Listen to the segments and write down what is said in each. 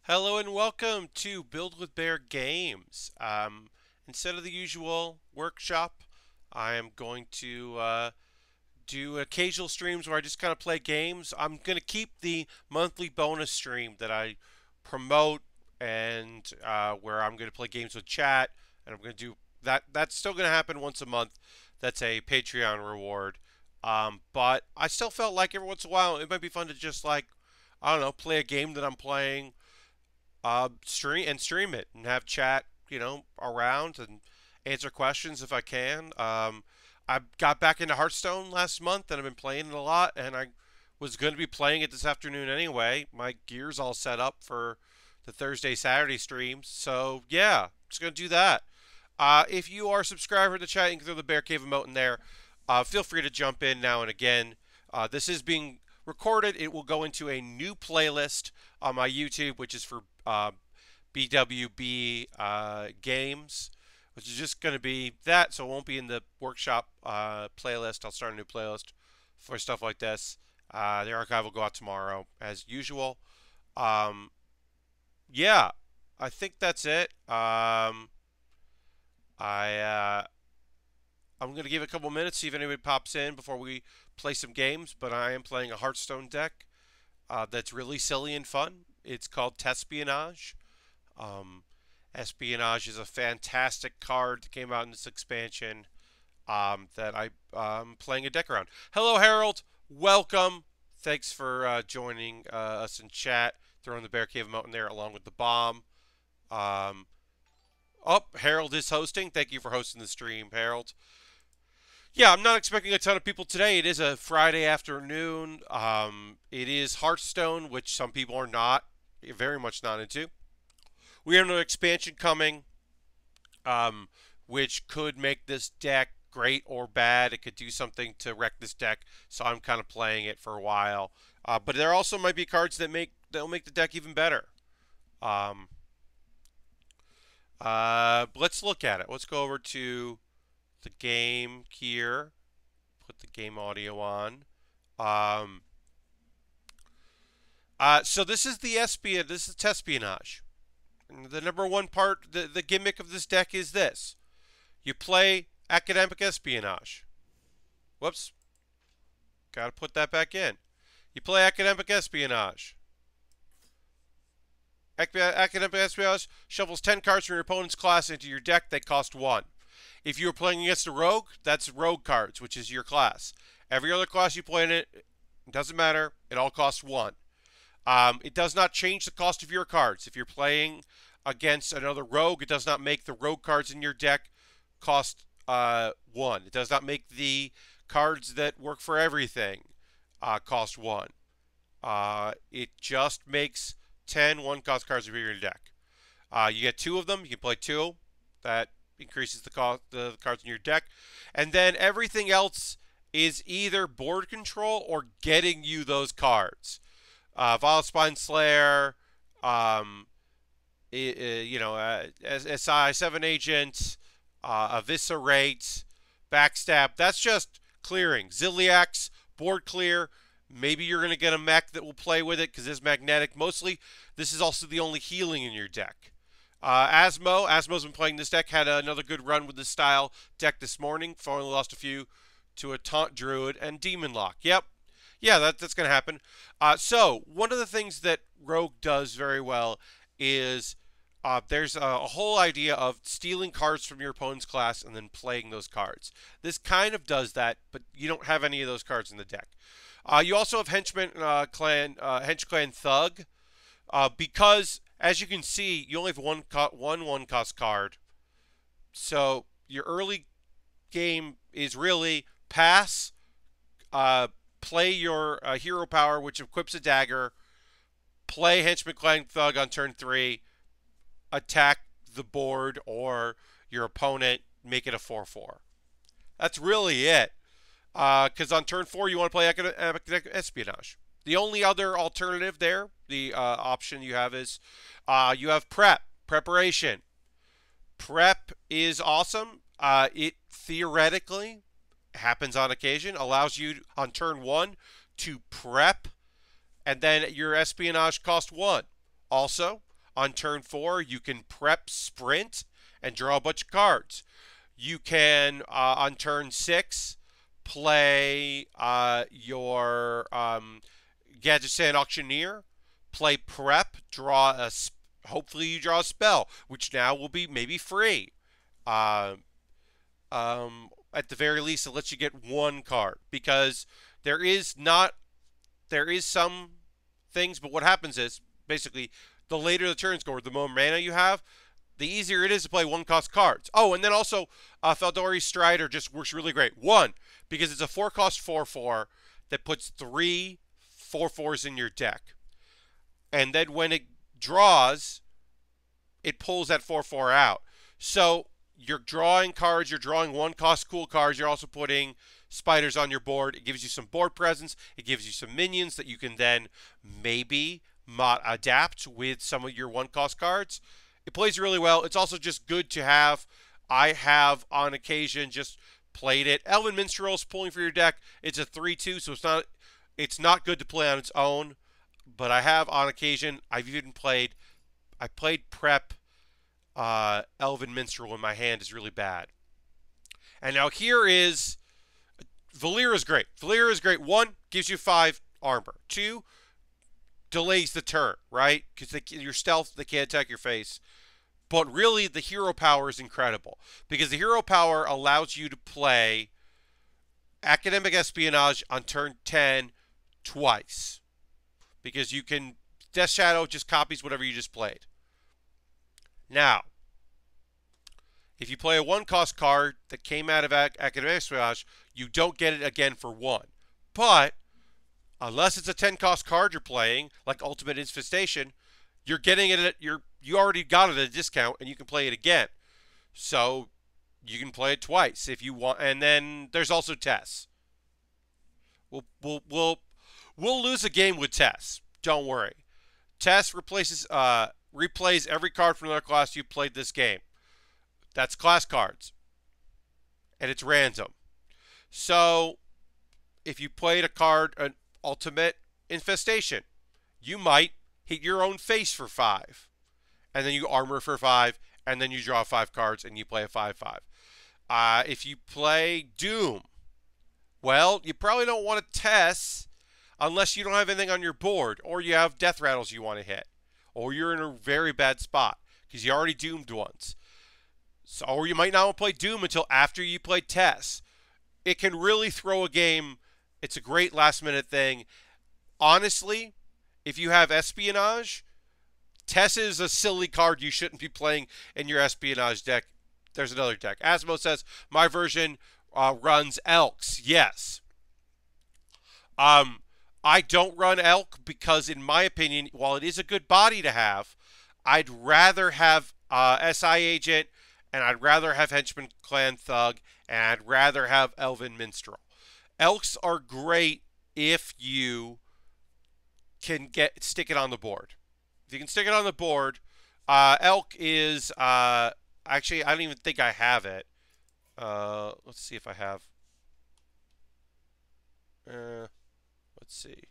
Hello and welcome to BWB Games. Instead of the usual workshop, I am going to do occasional streams where I just kind of play games. I'm going to keep the monthly bonus stream that I promote and where I'm going to play games with chat, and I'm going to do that. That's still going to happen once a month. That's a Patreon reward. But I still felt like every once in a while it might be fun to just I don't know, play a game that I'm playing stream it and have chat, around and answer questions if I can. I got back into Hearthstone last month and I've been playing it a lot. And I was going to be playing it this afternoon anyway. My gear's all set up for the Thursday Saturday streams, so yeah, just gonna do that. If you are a subscriber to the chat, you can throw the Bear Cave emote in there. Feel free to jump in now and again. This is being recorded. It will go into a new playlist on my YouTube, which is for BWB Games, which is just going to be that, so it won't be in the workshop playlist. I'll start a new playlist for stuff like this. The archive will go out tomorrow, as usual. Yeah, I think that's it. I'm going to give it a couple minutes, see if anybody pops in before we play some games, but I am playing a Hearthstone deck that's really silly and fun. It's called Tespionage. Espionage is a fantastic card that came out in this expansion that I'm playing a deck around. Hello, Harold. Welcome. Thanks for joining us in chat. Throwing the Bear Cave emote in there along with the bomb. Harold is hosting. Thank you for hosting the stream, Harold. Yeah, I'm not expecting a ton of people today. It is a Friday afternoon. It is Hearthstone, which some people are not, very much not into. We have another expansion coming, which could make this deck great or bad. It could do something to wreck this deck, so I'm kind of playing it for a while. But there also might be cards that'll make the deck even better. Let's look at it. Let's go over to the game here. Put the game audio on. So this is the This is Tespionage. And the number one part, the gimmick of this deck is this: you play academic espionage. Whoops. Got to put that back in. You play academic espionage. Academic espionage shuffles 10 cards from your opponent's class into your deck. They cost 1. If you're playing against a rogue, that's rogue cards, which is your class. Every other class you play in it doesn't matter. It all costs 1. It does not change the cost of your cards. If you're playing against another rogue, it does not make the rogue cards in your deck cost 1. It does not make the cards that work for everything cost 1. It just makes 10 one-cost cards appear in your deck. You get 2 of them. You can play 2. That increases the cost the cards in your deck. And then everything else is either board control or getting you those cards. Vile Spine Slayer, SI 7 Agent, Eviscerate, Backstab. That's just clearing. Ziliax, board clear. Maybe you're going to get a mech that will play with it because it's magnetic. Mostly, this is also the only healing in your deck. Asmo's been playing this deck. Had another good run with this style deck this morning. Finally lost a few to a Taunt Druid and Demon Lock. Yep. Yeah, that's going to happen. So, one of the things that Rogue does very well is there's a whole idea of stealing cards from your opponent's class and then playing those cards. This kind of does that, but you don't have any of those cards in the deck. You also have Hench Clan Thug, because, as you can see, you only have one cost card. So, your early game is really pass, play your hero power, which equips a dagger, play Henchman Clan Thug on turn 3, attack the board or your opponent, make it a 4/4. That's really it. Because on turn 4, you want to play academic espionage. The only other alternative there, the option you have is you have preparation. Prep is awesome. It theoretically happens on occasion, allows you on turn 1 to prep, and then your espionage cost 1. Also, on turn 4, you can prep sprint and draw a bunch of cards. You can, on turn 6, play your Gadget Sand Auctioneer, play prep, hopefully you draw a spell, which now will be maybe free. Uh, at the very least, it lets you get one card, because there is some things, but what happens is basically the later the turns go, or the more mana you have, the easier it is to play one-cost cards. Oh, and then also Feldori Strider just works really great. One, because it's a 4-cost 4/4 that puts 3 4/4s in your deck, and then when it draws, it pulls that 4/4 out. So you're drawing cards, you're drawing one-cost cool cards, you're also putting spiders on your board. It gives you some board presence, it gives you some minions that you can then maybe adapt with some of your one-cost cards. It plays really well. It's also just good to have. I have, on occasion, just played it. Elven Minstrel's pulling for your deck. It's a 3/2, so it's not good to play on its own. But I have, on occasion, I played Prep Elven Minstrel, and my hand is really bad. And now here is, Valyra is great. Valyra is great. 1, gives you 5 armor. 2, delays the turn, right? Because your stealth, they can't attack your face. But really, the hero power is incredible, because the hero power allows you to play Academic Espionage on turn 10 twice, because you can, Death Shadow just copies whatever you just played. Now, if you play a 1-cost card that came out of Academic Espionage, you don't get it again for 1. But unless it's a 10-cost card you're playing, like Ultimate Infestation, you're getting it at you already got it at a discount, and you can play it again. So you can play it twice if you want. And then there's also Tess. We'll lose a game with Tess. Don't worry. Tess replays every card from another class you played this game. That's class cards, and it's random. So if you played a card, an Ultimate Infestation, you might hit your own face for 5, and then you armor for 5, and then you draw 5 cards, and you play a 5/5. If you play Doom, well, you probably don't want to Tess unless you don't have anything on your board, or you have death rattles you want to hit, or you're in a very bad spot because you already doomed once. So, or you might not want to play Doom until after you play Tess. It can really throw a game. It's a great last-minute thing. Honestly, if you have Espionage, Tess is a silly card you shouldn't be playing in your Espionage deck. There's another deck. Asmo says, my version runs Elks. Yes. I don't run Elk because, in my opinion, while it is a good body to have, I'd rather have SI Agent, and I'd rather have Henchman Clan Thug, and I'd rather have Elven Minstrel. Elks are great if you can stick it on the board. If you can stick it on the board, Elk is actually, I don't even think I have it. Let's see if I have. Let's see.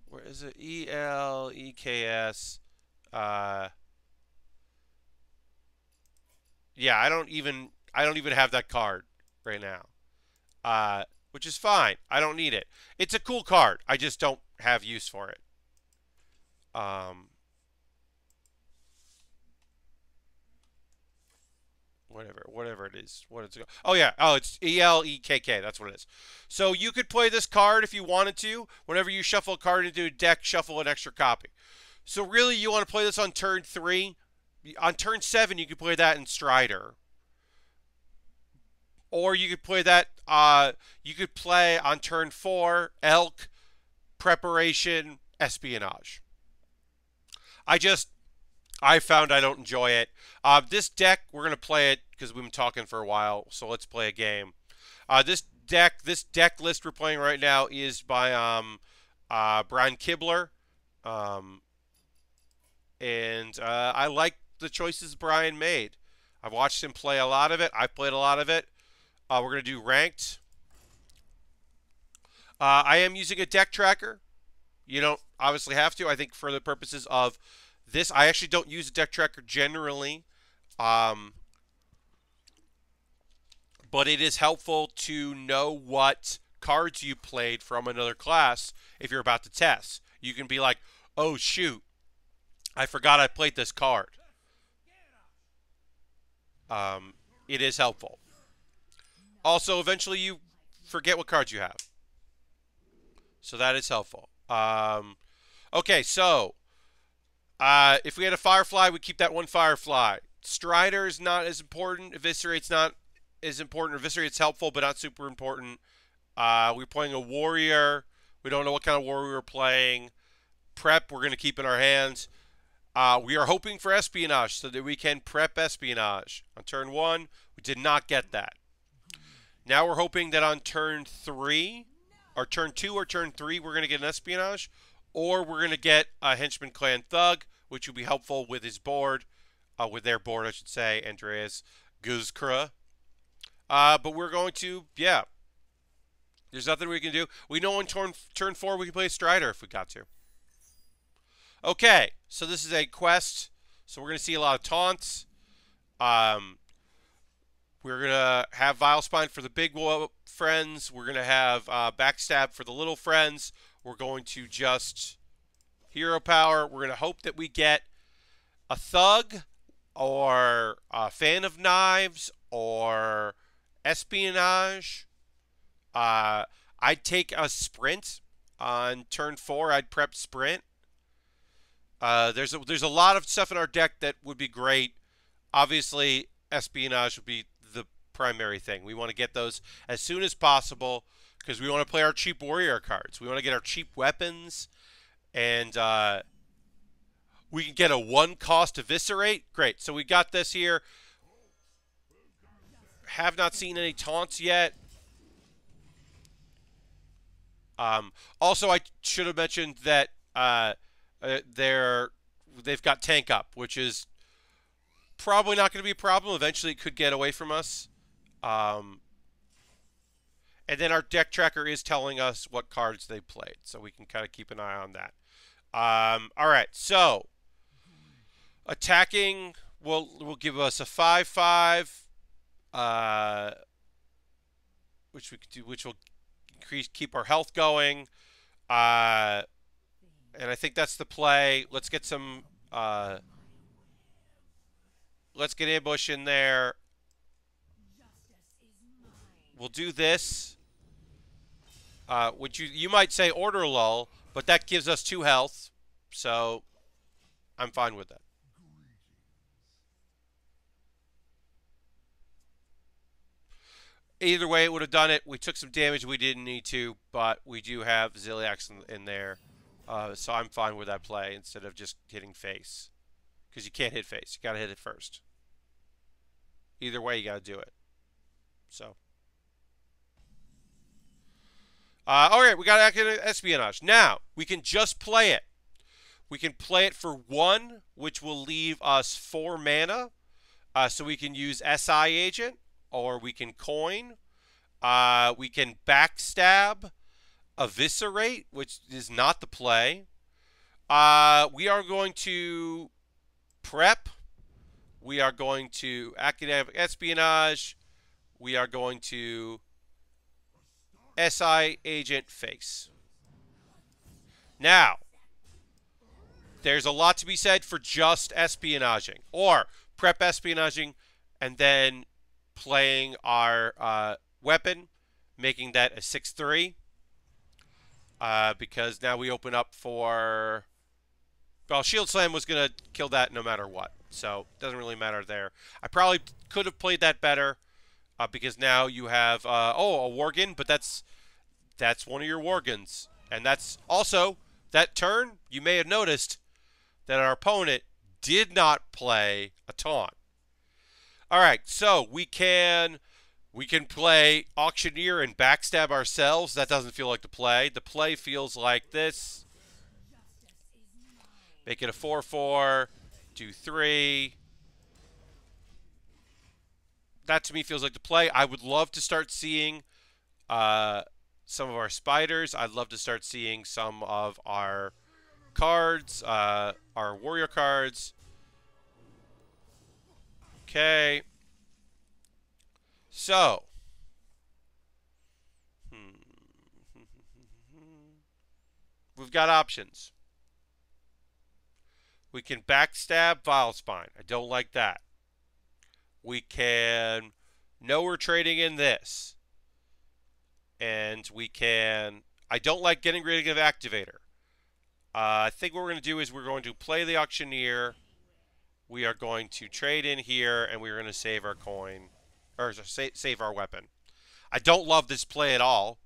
Where is it? ELEKS. Yeah, I don't even have that card right now. Which is fine. I don't need it. It's a cool card. I just don't have use for it. Whatever it is. Oh yeah. Oh, it's ELEKK. That's what it is. So you could play this card if you wanted to. Whenever you shuffle a card into a deck, shuffle an extra copy. So really, you want to play this on turn 3. On turn 7, you could play that in Strider. Or you could play that, you could play on turn 4, Elk, Preparation, Espionage. I found I don't enjoy it. This deck, we're going to play it because we've been talking for a while, so let's play a game. This deck list we're playing right now is by Brian Kibler. And I like the choices Brian made. I've watched him play a lot of it. I've played a lot of it. We're going to do ranked. I am using a deck tracker. You don't obviously have to. I think for the purposes of this, I actually don't use a deck tracker generally. Um, but it is helpful to know what cards you played from another class if you're about to test. You can be like, oh, shoot, I forgot I played this card. Um, it is helpful. Also, eventually you forget what cards you have. So that is helpful. Okay, so if we had a Firefly, we keep that one Firefly. Strider is not as important. Eviscerate's not as important. Eviscerate's helpful, but not super important. We're playing a Warrior. We don't know what kind of Warrior we're playing. Prep, we're going to keep in our hands. We are hoping for Espionage so that we can prep Espionage. On turn 1, we did not get that. Now we're hoping that on turn 3, or turn 2 or turn 3, we're going to get an Espionage. Or we're going to get a Henchman Clan Thug, which will be helpful with his board. With their board, I should say, Andreas Guzkra. But we're going to, yeah. There's nothing we can do. We know on turn 4 we can play a Strider if we got to. Okay, so this is a quest. So we're going to see a lot of taunts. We're going to have Vile Spine for the big friends. We're going to have Backstab for the little friends. We're going to just Hero Power. We're going to hope that we get a Thug or a Fan of Knives or Espionage. I'd take a Sprint on turn 4. I'd prep Sprint. There's a lot of stuff in our deck that would be great. Obviously, Espionage would be the primary thing. We want to get those as soon as possible because we want to play our cheap warrior cards. We want to get our cheap weapons, and we can get a 1-cost Eviscerate. Great. So we got this here. Have not seen any taunts yet. Also, I should have mentioned that they've got Tank Up, which is probably not going to be a problem. Eventually, it could get away from us. And then our deck tracker is telling us what cards they played, so we can kind of keep an eye on that. All right, so attacking will give us a 5/5, which we could do, which will keep our health going. And I think that's the play. Let's get some. Let's get ambush in there. We'll do this. Which you might say order lull, but that gives us 2 health, so I'm fine with that. Either way, it would have done it. We took some damage we didn't need to, but we do have Ziliax in there, so I'm fine with that play instead of just hitting face, because you can't hit face. You got to hit it first. Either way, you got to do it. So. All right, we got active Espionage. Now, we can just play it. We can play it for 1, which will leave us 4 mana. So we can use SI Agent, or we can coin. We can Backstab, Eviscerate, which is not the play. We are going to prep. We are going to active Espionage. We are going to SI Agent face. Now, there's a lot to be said for just espionaging, or prep espionaging, and then playing our weapon, making that a 6/3. Because now we open up for... Well, Shield Slam was going to kill that no matter what, so it doesn't really matter there. I probably could have played that better. Because now you have, a Worgen, but that's one of your Worgens. And that's also, that turn, you may have noticed that our opponent did not play a taunt. All right, so we can play Auctioneer and Backstab ourselves. That doesn't feel like the play. The play feels like this. Make it a 4/4, do 3. That to me feels like the play. I would love to start seeing some of our spiders. I'd love to start seeing some of our cards, our warrior cards. Okay. So. We've got options. We can backstab Vilespine. I don't like that. We can know we're trading in this. And we can... I don't like getting rid of Activator. I think what we're going to do is we're going to play the Auctioneer. We are going to trade in here, and we're going to save our coin. Or save our weapon. I don't love this play at all.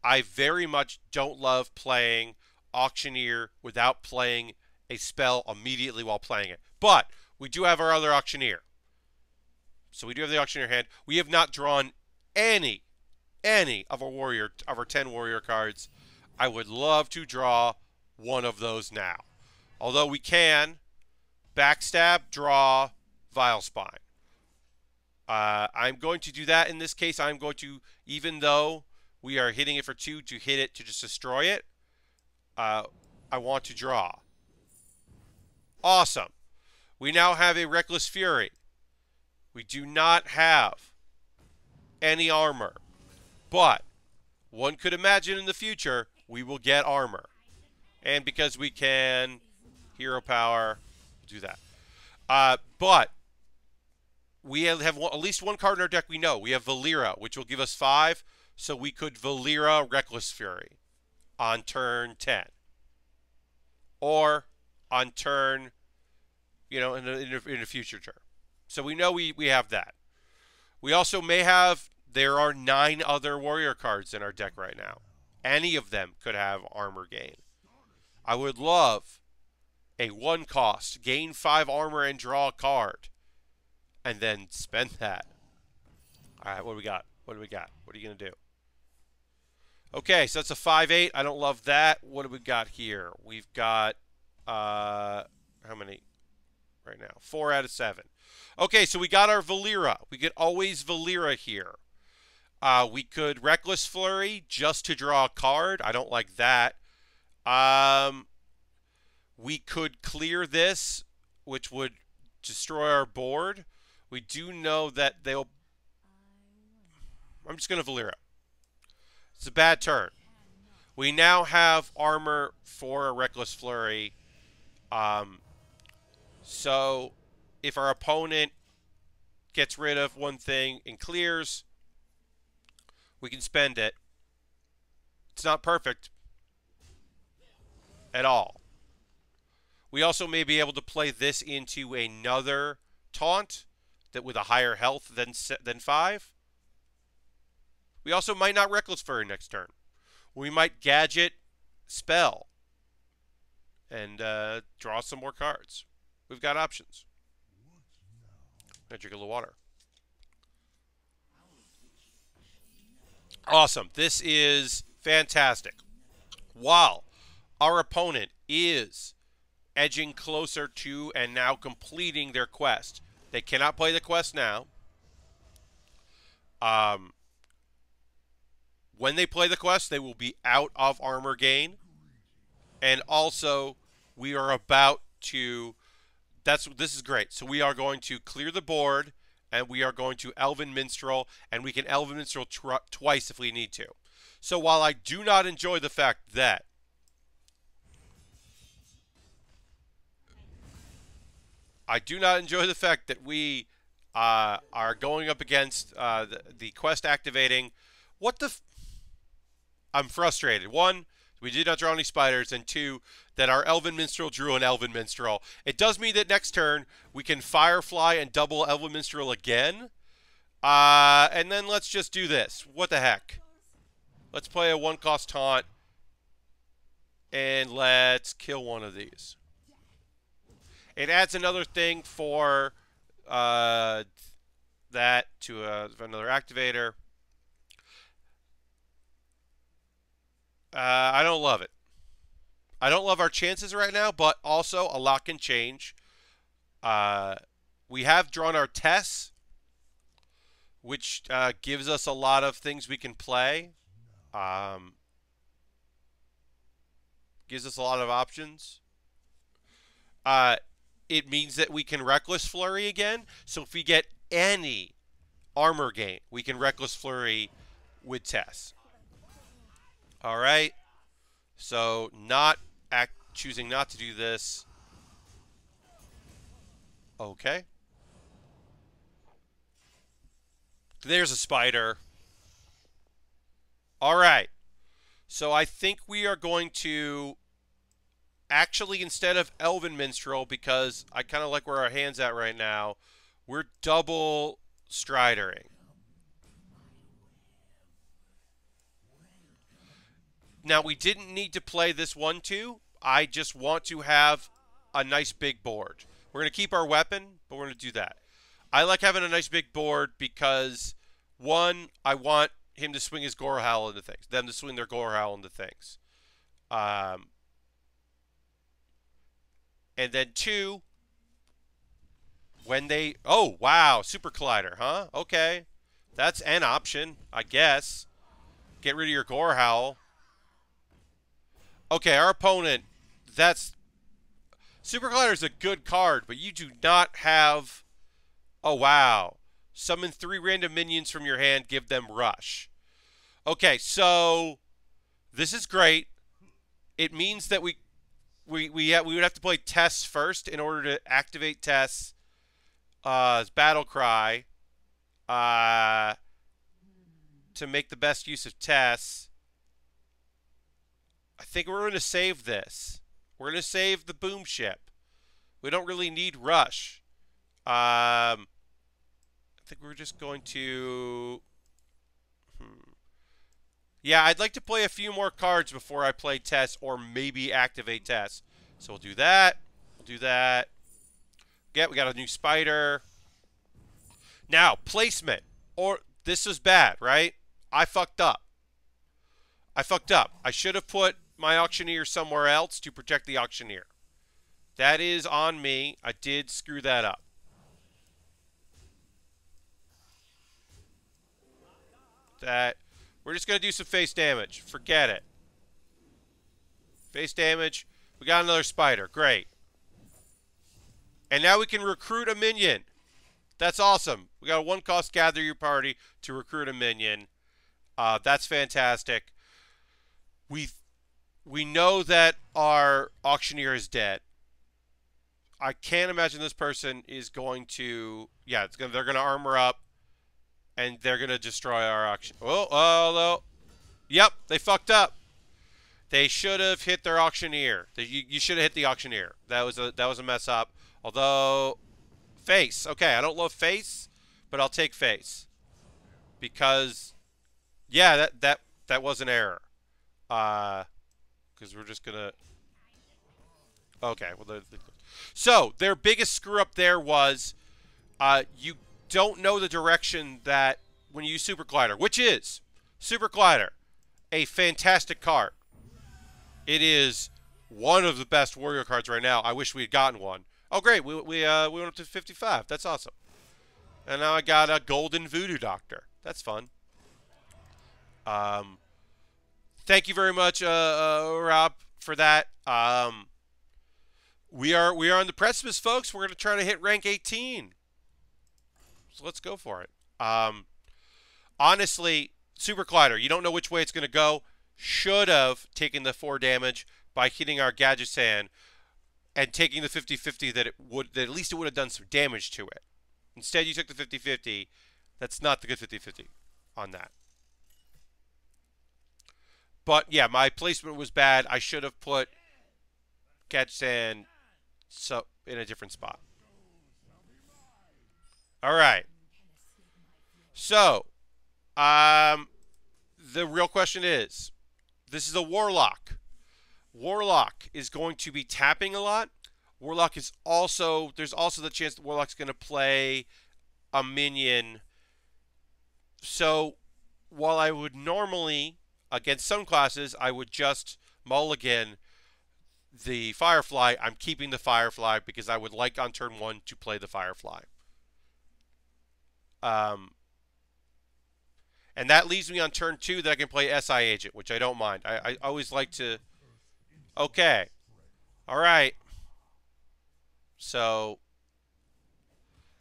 I very much don't love playing Auctioneer without playing a spell immediately while playing it. But we do have our other Auctioneer. So we do have the Auctioneer hand. We have not drawn any of our 10 warrior cards. I would love to draw one of those now. Although we can backstab, draw, Vilespine. I'm going to do that in this case. I'm going to, even though we are hitting it for 2, to hit it to just destroy it. I want to draw. Awesome. We now have a Reckless Fury. We do not have any armor. But one could imagine in the future we will get armor. And because we can hero power, we'll do that. But we have at least one card in our deck we know. We have Valera, which will give us 5. So we could Valera Reckless Fury on turn 10. Or on turn, in a future turn. So we know we have that. We also may have, there are 9 other warrior cards in our deck right now. Any of them could have armor gain. I would love a 1 cost, gain 5 armor and draw a card. And then spend that. Alright, what do we got? What do we got? What are you going to do? Okay, so that's a 5/8. I don't love that. What do we got here? We've got, how many right now? 4 out of 7. Okay, so we got our Valera. We could always Valera here. We could Reckless Flurry just to draw a card. I don't like that. We could clear this, which would destroy our board. We do know that they'll... I'm just going to Valera. It's a bad turn. We now have armor for a Reckless Flurry. So if our opponent gets rid of one thing and clears, we can spend it. It's not perfect at all. We also may be able to play this into another taunt that with a higher health than 5. We also might not Reckless Fury next turn. We might Gadget Spell and draw some more cards. We've got options. I'm going to drink a little water. Awesome. This is fantastic. While our opponent is edging closer to and now completing their quest. They cannot play the quest now. When they play the quest, they will be out of armor gain. And also, we are about to... This is great. So we are going to clear the board, and we are going to Elven Minstrel, and we can Elven Minstrel twice if we need to. So while I do not enjoy the fact that we are going up against the quest activating. What the... I'm frustrated. 1, we did not draw any spiders, and 2, that our Elven Minstrel drew an Elven Minstrel. It does mean that next turn we can Firefly and double Elven Minstrel again. And then let's just do this. What the heck? Let's play a 1-cost taunt, and let's kill one of these. It adds another thing for that to another activator. I don't love it. I don't love our chances right now, but also a lot can change. We have drawn our Tess, which gives us a lot of things we can play. Um, gives us a lot of options. Uh, it means that we can Reckless Flurry again. So if we get any armor gain, we can Reckless Flurry with Tess. All right. So choosing not to do this. Okay. There's a spider. All right. So I think we are going to actually, instead of Elven Minstrel, because I kind of like where our hand's at right now, we're double Stridering. Now, we didn't need to play this 1-2. I just want to have a nice big board. We're going to keep our weapon, but we're going to do that. I like having a nice big board because, one, I want him to swing his Gorehowl into things, them to swing their Gorehowl into things. And then two, when they... Oh, wow, Super Collider, huh? Okay. That's an option, I guess. Get rid of your Gorehowl. Okay, our opponent, that's... Super Collider is a good card, but you do not have... Oh, wow. Summon 3 random minions from your hand, give them Rush. Okay, so this is great. It means that we would have to play Tess first in order to activate Tess' Battle Cry to make the best use of Tess. I think we're going to save this. We're going to save the Boom Ship. We don't really need Rush. I think we're just going to... Yeah, I'd like to play a few more cards before I play Tess or maybe activate Tess. So we'll do that. We'll do that. Yeah, we got a new spider. Now, placement. Or this is bad, right? I fucked up. I should have put my Auctioneer somewhere else to protect the Auctioneer. That is on me. I did screw that up. We're just going to do some face damage. Forget it. Face damage. We got another spider. Great. And now we can recruit a minion. That's awesome. We got a 1-cost gather your party to recruit a minion. That's fantastic. We know that our Auctioneer is dead. I can't imagine this person is going to... Yeah, they're going to armor up. And they're going to destroy our auction. Oh. Yep, they fucked up. They should have hit their Auctioneer. You should have hit the Auctioneer. That was a mess up. Although, face. Okay, I don't love face, but I'll take face. Because, yeah, that was an error. Because we're just going to... Okay, well, so, their biggest screw-up there was you don't know the direction that when you use Super Collider, which is Super Collider, a fantastic card. It is one of the best Warrior cards right now. I wish we had gotten one. Oh, great. We went up to 55. That's awesome. And now I got a Golden Voodoo Doctor. That's fun. Thank you very much, Rob, for that. We are on the precipice, folks. We're going to try to hit rank 18. So let's go for it. Honestly, Super Collider, you don't know which way it's going to go. Should have taken the 4 damage by hitting our Gadgetzan and taking the 50-50 that at least it would have done some damage to it. Instead, you took the 50-50. That's not the good 50-50 on that. But, yeah, my placement was bad. I should have put Gadgetzan in a different spot. All right. So, the real question is, this is a Warlock. Warlock is going to be tapping a lot. Warlock is also, there's also the chance that Warlock's going to play a minion. So, while I would normally, against some classes, I would just mulligan the Firefly, I'm keeping the Firefly because I would like on turn 1 to play the Firefly. And that leaves me on turn 2 that I can play SI Agent, which I don't mind. I always like to... Okay. All right. So,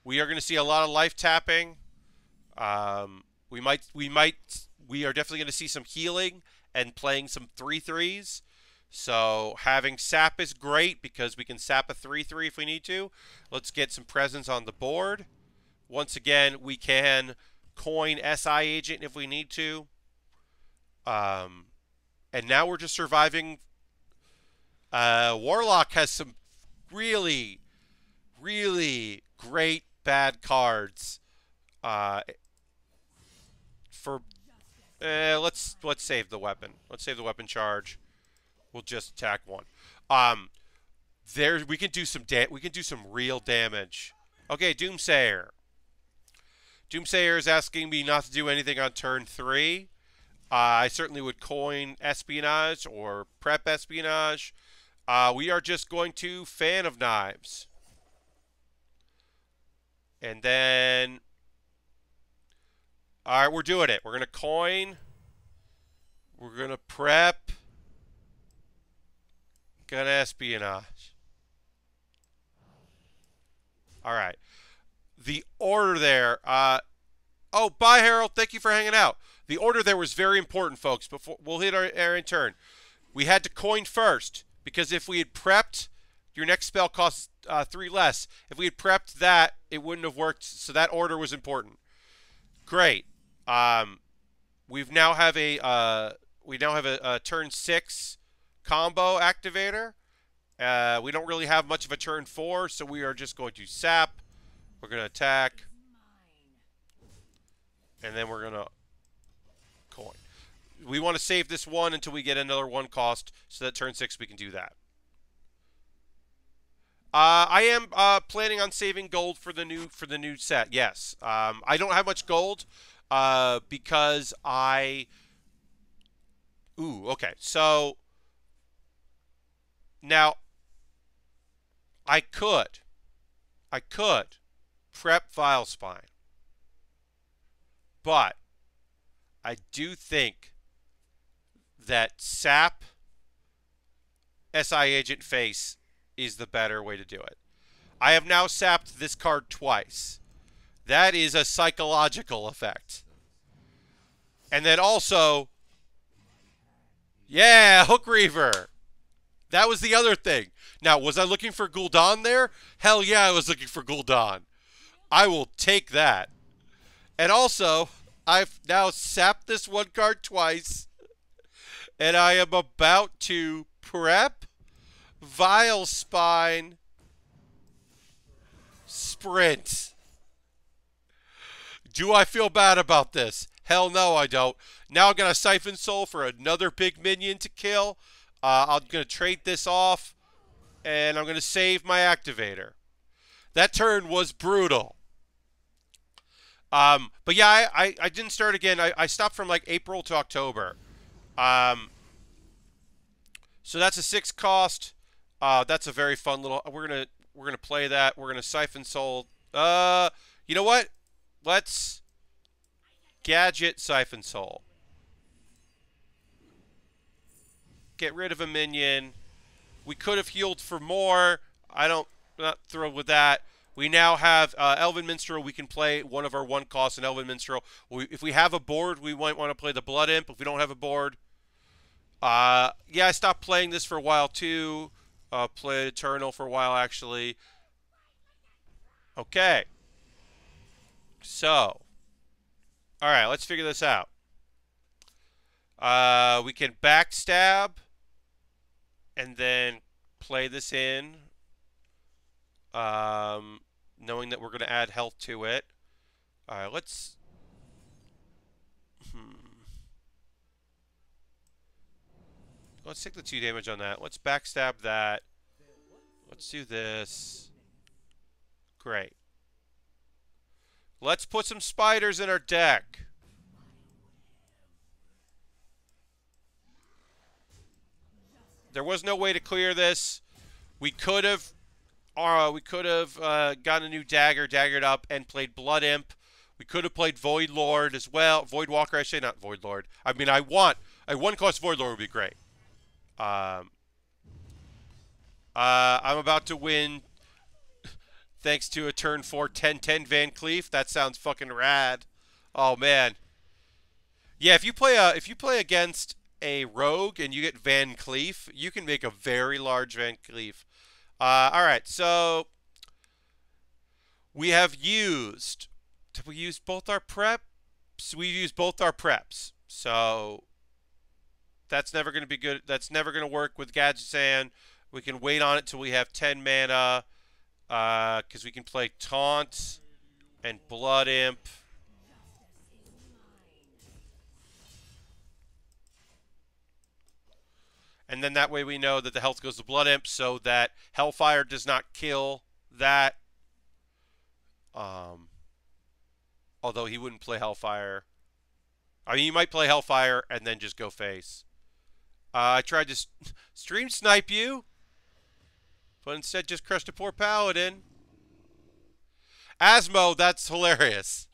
we are going to see a lot of life tapping. We are definitely going to see some healing and playing some 3/3s. So having sap is great because we can sap a 3/3 if we need to. Let's get some presence on the board. Once again, we can coin SI Agent if we need to. And now we're just surviving. Warlock has some really, really great bad cards. Let's save the weapon. Let's save the weapon charge. We'll just attack one. We can do some real damage. Okay, Doomsayer. Doomsayer is asking me not to do anything on turn 3. I certainly would coin Espionage or prep Espionage. We are just going to Fan of Knives. And then... Alright, we're doing it. We're going to coin. We're going to prep. Going to Espionage. Alright. The order there. Oh, bye, Harold. Thank you for hanging out. The order there was very important, folks. Before we'll hit our in turn. We had to coin first. Because if we had prepped, your next spell costs 3 less. If we had prepped that, it wouldn't have worked. So that order was important. Great. We now have a turn 6 combo activator. We don't really have much of a turn 4, so we are just going to sap. We're going to attack. And then we're going to coin. We want to save this one until we get another 1 cost, so that turn 6 we can do that. I am planning on saving gold for the new set. Yes. I don't have much gold because I... Ooh, okay. So now I could prep Vile Spine. But I do think that sap SI Agent face is the better way to do it. I have now sapped this card twice. That is a psychological effect. And then also, yeah, Hook Reaver. That was the other thing. Now, was I looking for Gul'dan there? Hell yeah, I was looking for Gul'dan. I will take that. And also, I've now sapped this 1 card twice. And I am about to prep Vile Spine Sprint. Do I feel bad about this? Hell no, I don't. Now I'm going to Siphon Soul for another big minion to kill. I'm going to trade this off. And I'm going to save my activator. That turn was brutal. But yeah, I didn't start again. I stopped from like April to October. So that's a 6 cost. That's a very fun little... We're gonna play that. We're gonna Siphon Soul. You know what? Let's Gadget Siphon Soul. Get rid of a minion. We could have healed for more. I'm not thrilled with that. We now have Elven Minstrel. We can play one of our 1 costs in Elven Minstrel. If we have a board, we might want to play the Blood Imp. If we don't have a board... yeah, I stopped playing this for a while, too. Played Eternal for a while, actually. Okay. So. Alright, let's figure this out. We can backstab. And then play this in. Knowing that we're going to add health to it. Alright, let's... Let's take the 2 damage on that. Let's backstab that. Let's do this. Great. Let's put some spiders in our deck. There was no way to clear this. We could have gotten a new dagger, daggered up, and played Blood Imp. We could have played Void Lord as well. Void Walker, I say, not Void Lord. I mean, a one-cost Void Lord would be great. I'm about to win thanks to a turn 4 10-10 Van Cleef. That sounds fucking rad. Oh man. Yeah, if you play against a rogue and you get Van Cleef, you can make a very large Van Cleef. All right, so we have used. Have we used both our preps? We've used both our preps. So that's never going to be good. That's never going to work with Gadgetzan. We can wait on it till we have 10 mana. Because we can play Taunt and Blood Imp. And then that way we know that the health goes to Blood Imp so that Hellfire does not kill that. Although he wouldn't play Hellfire. I mean, he might play Hellfire and then just go face. I tried to stream snipe you, but instead just crushed a poor Paladin. Asmo, that's hilarious.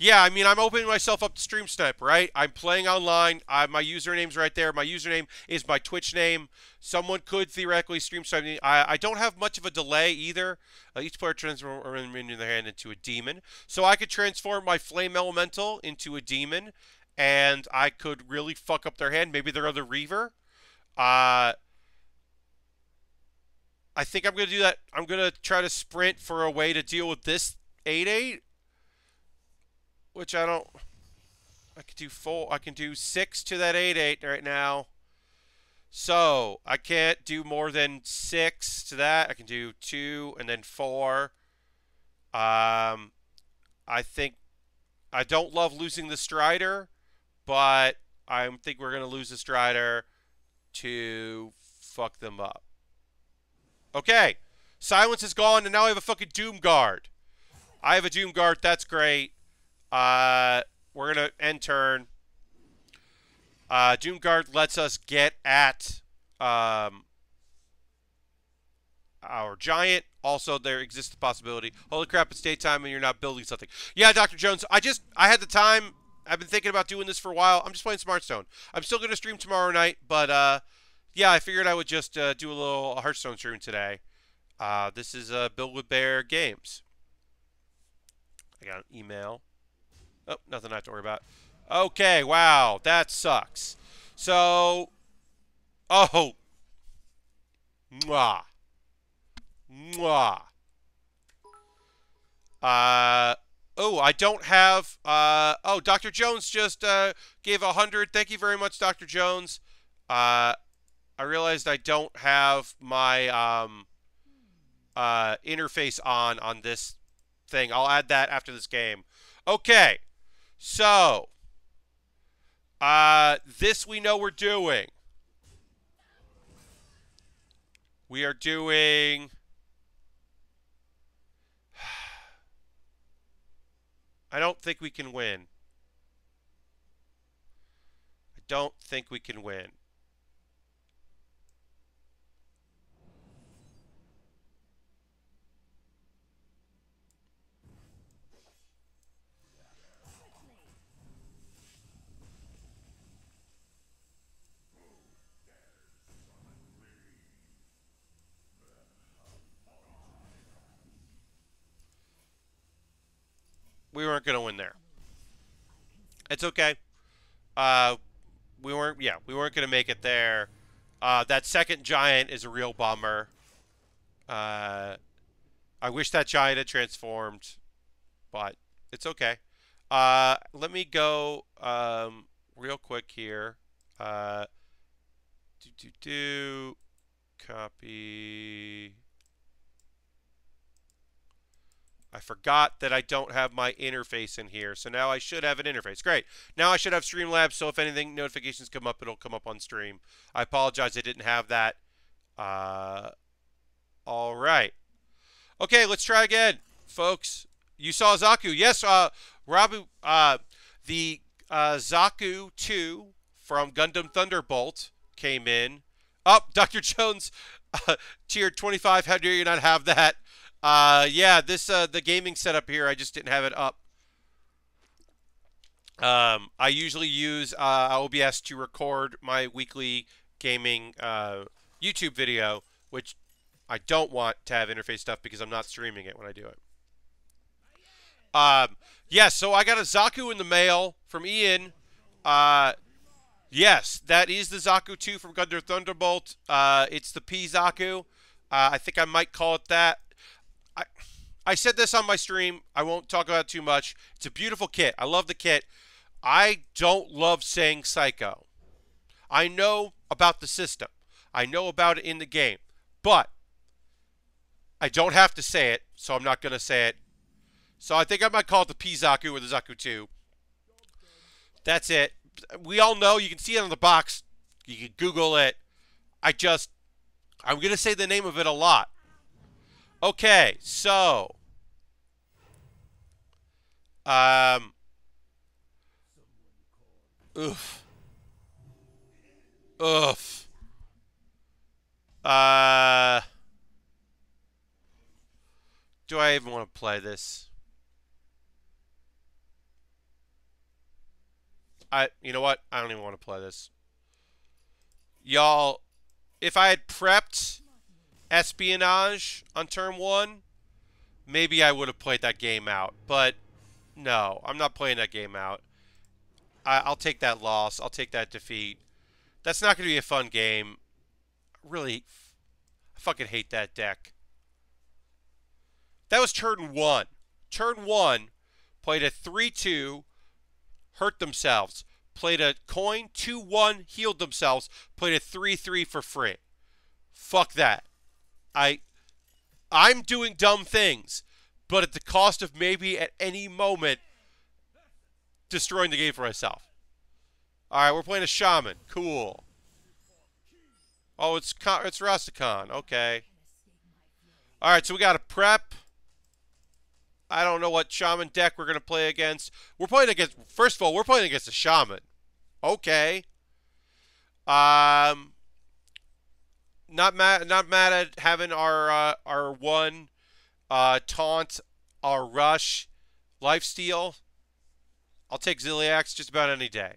Yeah, I mean, I'm opening myself up to stream snipe, right? I'm playing online. My username's right there. My username is my Twitch name. Someone could theoretically stream snipe me. I don't have much of a delay either. Each player transforms a minion in their hand into a demon. So I could transform my Flame Elemental into a demon, and I could really fuck up their hand. Maybe they're other Reaver. I think I'm going to do that. I'm going to try to sprint for a way to deal with this 8/8. Which I don't. I can do 4. I can do 6 to that 8/8 right now. So I can't do more than 6 to that. I can do 2 and then 4. I think I don't love losing the Strider, but I think we're gonna lose the Strider to fuck them up. Okay, silence is gone, and now I have a fucking Doom Guard. I have a Doom Guard. That's great. We're gonna end turn. Doom Guard lets us get at our giant. Also, there exists the possibility. Holy crap! It's daytime and you're not building something. Yeah, Dr. Jones. I had the time. I've been thinking about doing this for a while. I'm just playing Hearthstone. I'm still gonna stream tomorrow night, but yeah, I figured I would just do a little Hearthstone stream today. This is BWB Games. I got an email. Oh, nothing I have to worry about. Okay, wow, that sucks. So, oh, mwah, mwah. Oh, I don't have, oh, Dr. Jones just gave 100. Thank you very much, Dr. Jones. I realized I don't have my interface on this thing. I'll add that after this game. Okay. So, this we know we're doing. We are doing... I don't think we can win. I don't think we can win. We weren't going to win there. It's okay. We weren't going to make it there. That second giant is a real bummer. I wish that giant had transformed, but it's okay. Let me go real quick here. Copy. I forgot that I don't have my interface in here, so now I should have an interface. Great. Now I should have Streamlabs, so if anything, notifications come up, it'll come up on stream. I apologize I didn't have that. All right. Okay, let's try again, folks. You saw Zaku. Yes, Rabu, the Zaku 2 from Gundam Thunderbolt came in. Oh, Dr. Jones tiered 25. How dare you not have that? Yeah, this the gaming setup here, I just didn't have it up. I usually use OBS to record my weekly gaming YouTube video, which I don't want to have interface stuff because I'm not streaming it when I do it. Yeah, so I got a Zaku in the mail from Ian. Yes, that is the Zaku 2 from Gundam Thunderbolt. It's the P Zaku. I think I might call it that. I, I said this on my stream. I won't talk about it too much. It's a beautiful kit. I love the kit. I don't love saying Psycho. I know about the system. I know about it in the game. But I don't have to say it, so I'm not going to say it. So I think I might call it the P Zaku or the Zaku 2. That's it. We all know. You can see it on the box. You can Google it. I'm going to say the name of it a lot. Okay, so. Oof. Oof. Do I even want to play this? You know what? I don't even want to play this. Y'all, if I had prepped espionage on turn 1, maybe I would have played that game out. But no, I'm not playing that game out. I'll take that loss. I'll take that defeat. That's not going to be a fun game. Really, I fucking hate that deck. That was turn 1. Turn 1, played a 3-2, hurt themselves. Played a coin, 2-1, healed themselves. Played a 3-3 for free. Fuck that. I'm doing dumb things, but at the cost of maybe at any moment destroying the game for myself. Alright, we're playing a shaman. Cool. Oh, it's Rastakhan. Okay. Alright, so we got a prep. I don't know what shaman deck we're going to play against. We're playing against... First of all, we're playing against a shaman. Okay. Not mad at having our one taunt, our rush, lifesteal. I'll take Ziliax just about any day.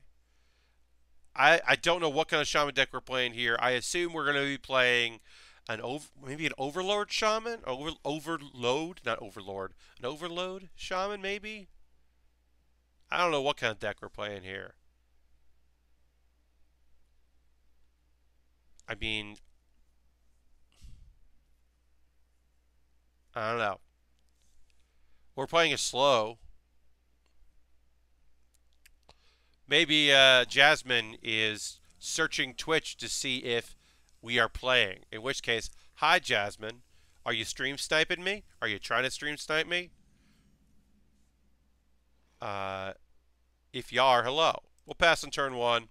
I don't know what kind of shaman deck we're playing here. I assume we're going to be playing maybe an overlord shaman? Overload? Not overlord. An overload shaman, maybe? I don't know what kind of deck we're playing here. I mean, I don't know. We're playing a slow. Maybe Jasmine is searching Twitch to see if we are playing. In which case, hi Jasmine. Are you stream sniping me? Are you trying to stream snipe me? If you are, hello. We'll pass on turn 1.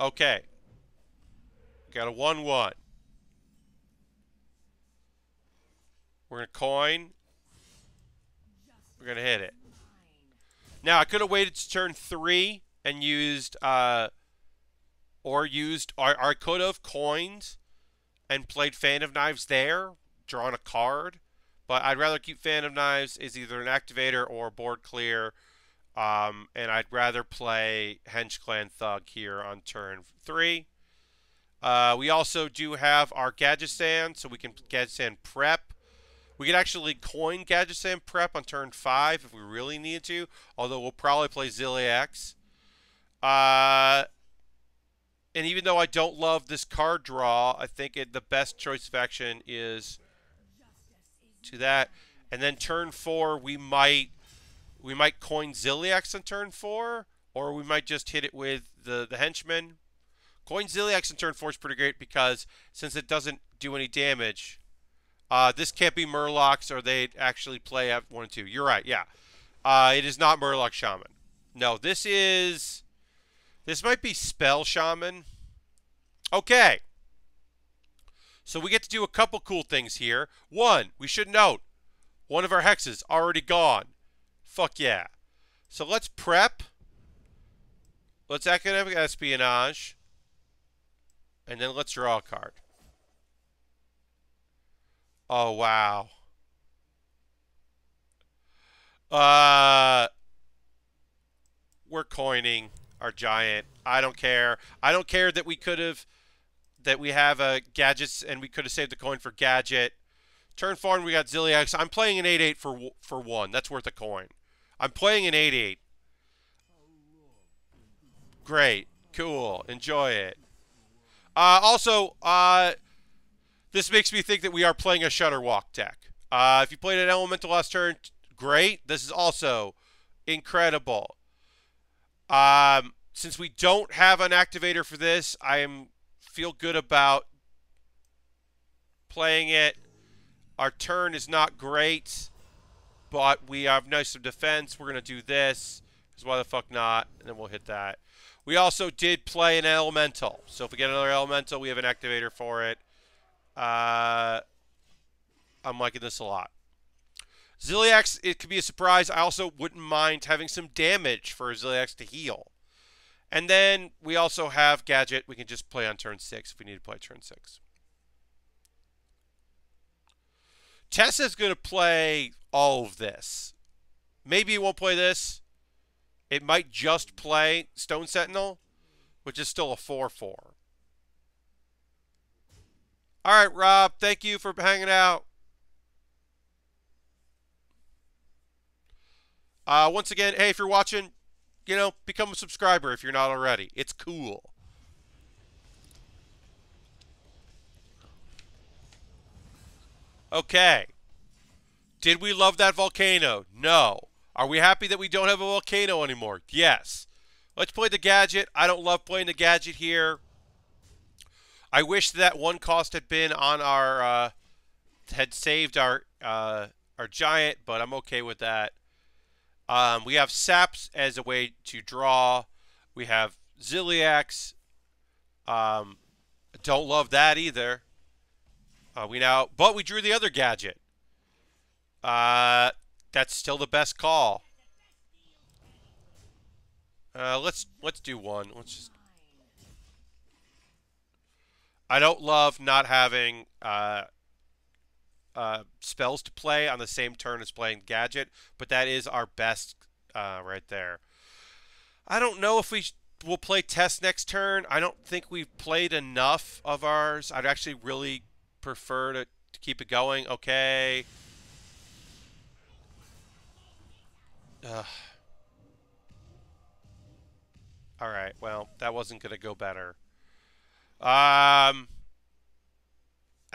Okay. Got a 1-1. We're going to coin. We're going to hit it. Now, I could have waited to turn 3 and used, I could have coined and played Fan of Knives there, drawn a card. But I'd rather keep Fan of Knives as either an activator or board clear. And I'd rather play Hench Clan Thug here on turn 3. We also do have our Gadgetzan, so we can Gadgetzan prep. We could actually coin Gadgetzan prep on turn 5 if we really needed to, although we'll probably play Ziliax. And even though I don't love this card draw, I think the best choice of action is to that. And then turn 4, we might coin Ziliax on turn 4, or we might just hit it with the henchman. Coin Ziliax on turn 4 is pretty great because since it doesn't do any damage, this can't be Murlocs or they'd actually play at 1 and 2. You're right, yeah. It is not Murloc Shaman. No, this might be Spell Shaman. Okay. So we get to do a couple cool things here. One, we should note, one of our hexes already gone. Fuck yeah. So let's prep. Let's academic espionage. And then let's draw a card. Oh, wow. Uh, we're coining our giant. I don't care. I don't care that we could have that we have gadgets and we could have saved the coin for gadget. Turn 4 and we got Zilliax. I'm playing an 8-8 for 1. That's worth a coin. I'm playing an 8-8. Great. Cool. Enjoy it. Also, this makes me think that we are playing a Shutterwalk deck. If you played an Elemental last turn, great. This is also incredible. Since we don't have an activator for this, feel good about playing it. Our turn is not great, but we have nice defense. We're going to do this, because why the fuck not? And then we'll hit that. We also did play an Elemental. So if we get another Elemental, we have an activator for it. I'm liking this a lot. Zilliax, it could be a surprise. I also wouldn't mind having some damage for Zilliax to heal. And then we also have Gadget. We can just play on turn 6 if we need to play turn 6. Tessa's going to play all of this. Maybe it won't play this. It might just play Stone Sentinel, which is still a 4-4. All right, Rob, thank you for hanging out. Once again, hey, if you're watching, become a subscriber if you're not already. It's cool. Okay. Did we love that volcano? No. Are we happy that we don't have a volcano anymore? Yes. Let's play the gadget. I don't love playing the gadget here. I wish that one cost had been on our had saved our giant, but I'm okay with that. We have Saps as a way to draw. We have Zilliax. Don't love that either. But we drew the other gadget. That's still the best call. Let's do one. Let's just. I don't love not having spells to play on the same turn as playing gadget, but that is our best right there. I don't know if we'll play Test next turn. I don't think we've played enough of ours. I'd actually really prefer to keep it going. Okay. All right. Well, that wasn't going to go better. I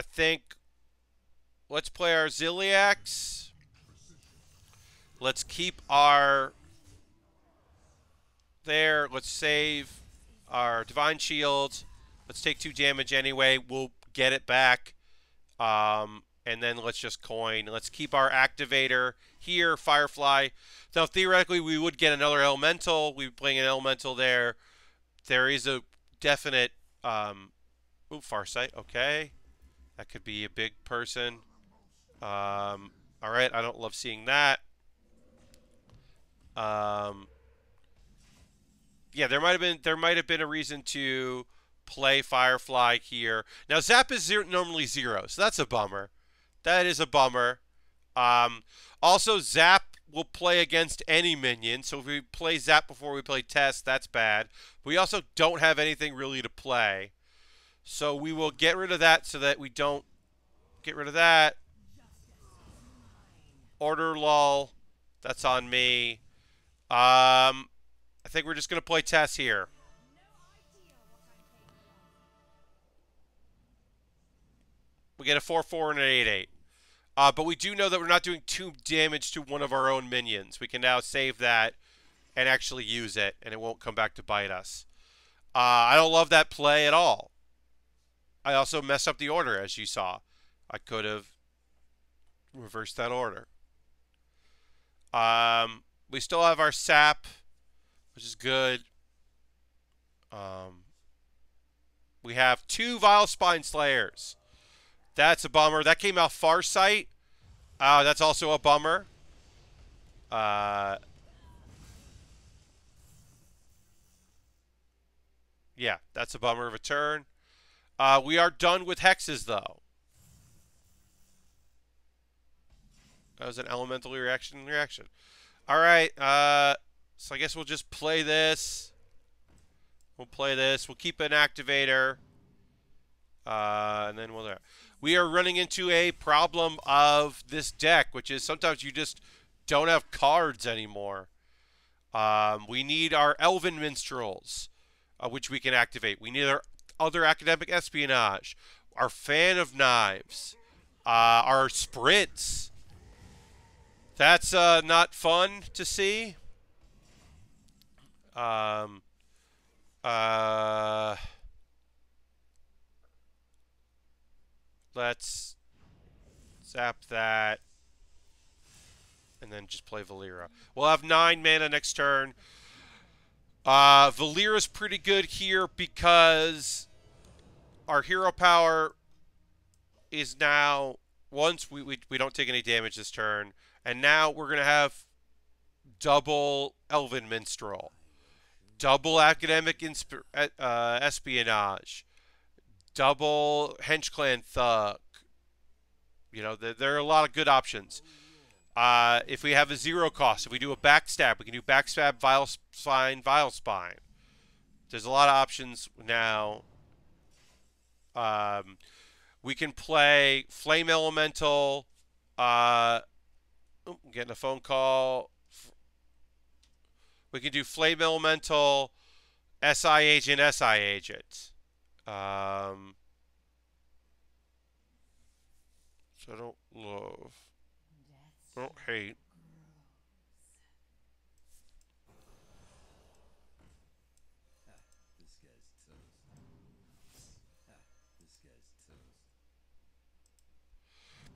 think let's play our Zilliax. Let's keep our there. Let's save our Divine Shield. Let's take 2 damage anyway. We'll get it back. And then let's just coin. Let's keep our activator here, Firefly. Now, theoretically, we would get another Elemental. We'd be playing an Elemental there. There is a definite... Farsight. Okay. That could be a big person. All right. I don't love seeing that. Yeah, there might have been a reason to play Firefly here. Now, Zap is normally 0, so that's a bummer. That is a bummer. Also, Zap will play against any minion, so if we play Zap before we play Test, that's bad. We also don't have anything really to play. So we will get rid of that so that we don't get rid of that. Order lull. That's on me. I think we're just going to play Tess here. We get a 4-4 and an 8-8. But we do know that we're not doing 2 damage to one of our own minions. We can now save that and actually use it, and it won't come back to bite us. I don't love that play at all. I also messed up the order, as you saw. I could have reversed that order. We still have our Sap, which is good. We have 2 Vile Spine Slayers. That's a bummer. That came out Farsight. That's also a bummer. Yeah, that's a bummer of a turn. We are done with hexes, though. That was an elemental reaction. All right. So I guess we'll just play this. We'll play this. We'll keep an activator. And then we'll. We are running into a problem of this deck, which is sometimes you just don't have cards anymore. We need our Elven Minstrels, which we can activate. We need our other Academic Espionage, our Fan of Knives, our Sprints. That's not fun to see. Let's zap that. And then just play Valera. We'll have 9 mana next turn. Valera's pretty good here because our hero power is now, once we don't take any damage this turn, and now we're going to have double Elven Minstrel, double Academic Espionage, double Hench Clan Thug. You know, there are a lot of good options. If we have a 0 cost, if we do a backstab, we can do backstab, Vile Spine. There's a lot of options now. We can play Flame Elemental. I'm getting a phone call. We can do Flame Elemental, SI Agent, SI Agent. So I don't love. I don't hate.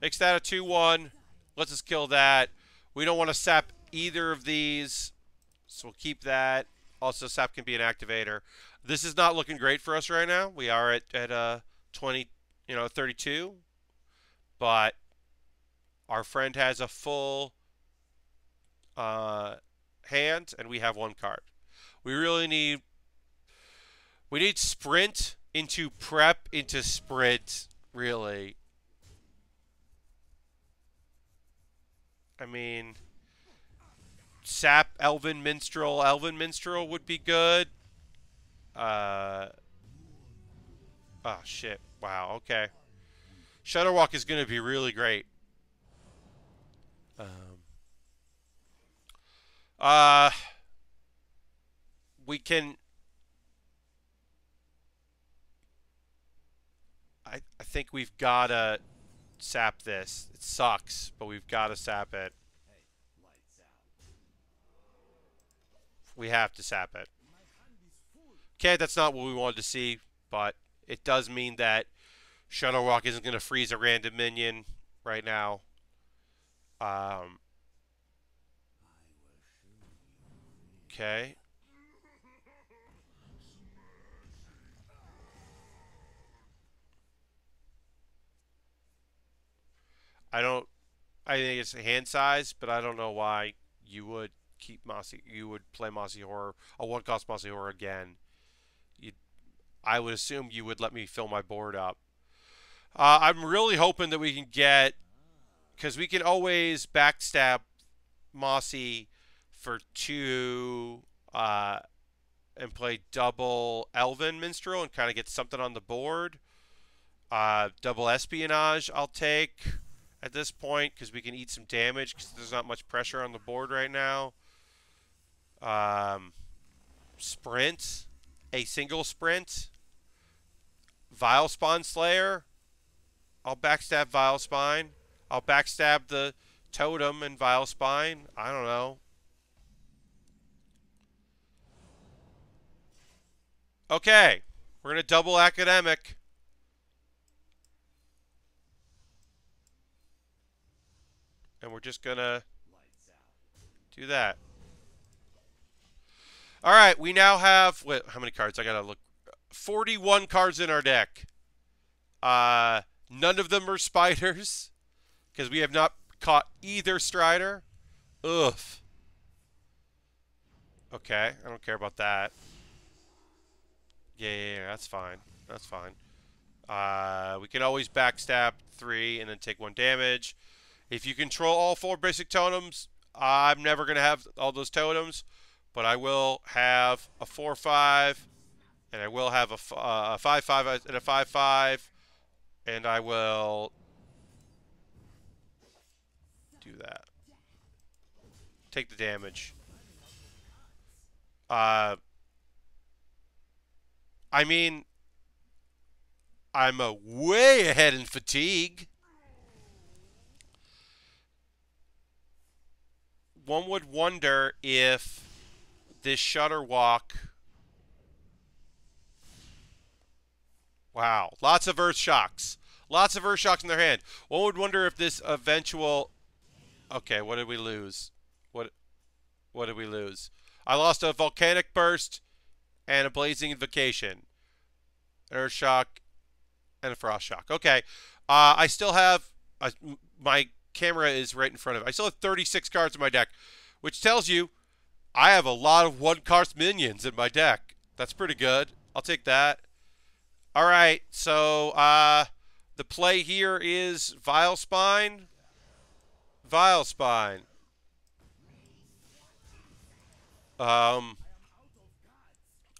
Makes that a 2-1. Let's just kill that. We don't want to sap either of these, so we'll keep that. Also, sap can be an activator. This is not looking great for us right now. We are at 20, 32, but our friend has a full hand, and we have 1 card. We really need. We need sprint into prep into sprint. Really. I mean, sap Elven Minstrel. Elven Minstrel would be good. Oh shit! Wow. Okay. Shutterwalk is going to be really great. We can. I think we've gotta sap this. It sucks, but we've gotta sap it. We have to sap it. Okay, that's not what we wanted to see, but it does mean that Shutterwalk isn't going to freeze a random minion right now. Okay. I think it's hand size, but I don't know why you would keep Mossy. You would play Mossy Horror, a 1-cost Mossy Horror again. I would assume you would let me fill my board up. I'm really hoping that we can get, because we can always backstab Mossy for 2 and play double Elven Minstrel and kind of get something on the board. Double Espionage I'll take at this point because we can eat some damage because there's not much pressure on the board right now. Sprint, a single sprint. Vile Spawn Slayer. I'll backstab Vile Spine. I'll backstab the Totem and Vile Spine. I don't know. Okay. We're going to double Academic. And we're just going to do that. All right. We now have... Wait, how many cards? I got to look. 41 cards in our deck. None of them are spiders. Because we have not caught either Strider. Ugh. Okay. I don't care about that. Yeah, that's fine. That's fine. We can always backstab 3 and then take 1 damage. If you control all 4 basic totems, I'm never going to have all those totems, but I will have a 4/5, and I will have a 5/5 and a 5/5, and I will do that. Take the damage. I mean, I'm way ahead in fatigue. One would wonder if this Shutter Walk... Wow, lots of Earth Shocks. Lots of Earth Shocks in their hand. One would wonder if this eventual... Okay, what did we lose? What did we lose? I lost a Volcanic Burst and a Blazing Invocation. An Earth Shock and a Frost Shock. Okay. I still have... my camera is right in front of it. I still have 36 cards in my deck, which tells you I have a lot of 1-cost minions in my deck. That's pretty good. I'll take that. All right, so the play here is Vile Spine. Vile Spine.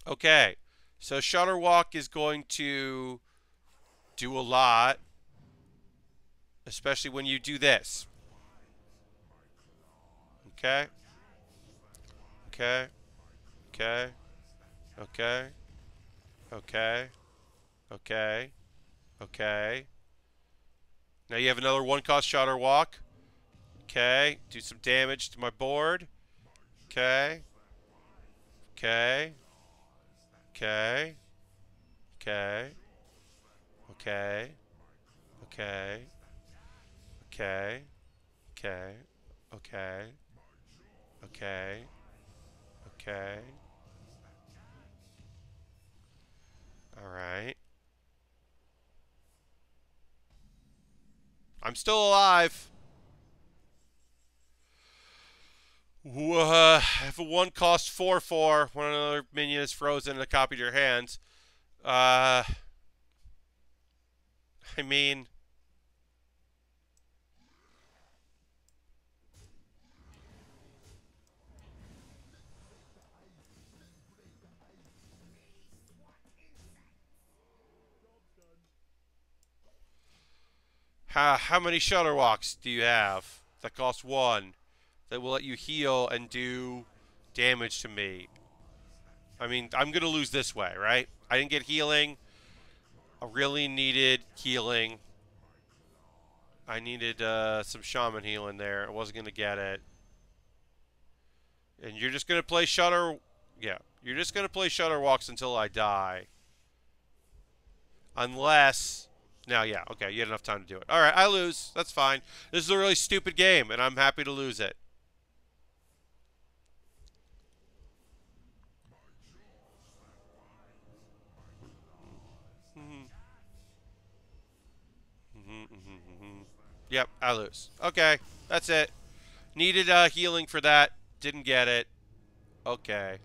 Okay, so Shutterwalk is going to do a lot, especially when you do this. Okay. Okay. Okay. Okay. Okay. Okay. Okay. Now you have another 1-cost Shutterwalk. Okay. Do some damage to my board. Okay. Okay. Okay. Okay. Okay. Okay. Okay. Okay. Okay. Okay. Okay. All right. I'm still alive. If a 1-cost 4/4, when another minion is frozen and a copy to your hands, I mean, how many Shutterwalks do you have that cost 1 that will let you heal and do damage to me? I mean, I'm going to lose this way, right? I didn't get healing. I really needed healing. I needed some shaman healing there. I wasn't going to get it. And you're just going to play Shutter... Yeah, you're just going to play Shutterwalks until I die. Unless... Now, yeah, okay, you had enough time to do it. Alright, I lose. That's fine. This is a really stupid game, and I'm happy to lose it. Yep, I lose. Okay, that's it. Needed healing for that. Didn't get it. Okay.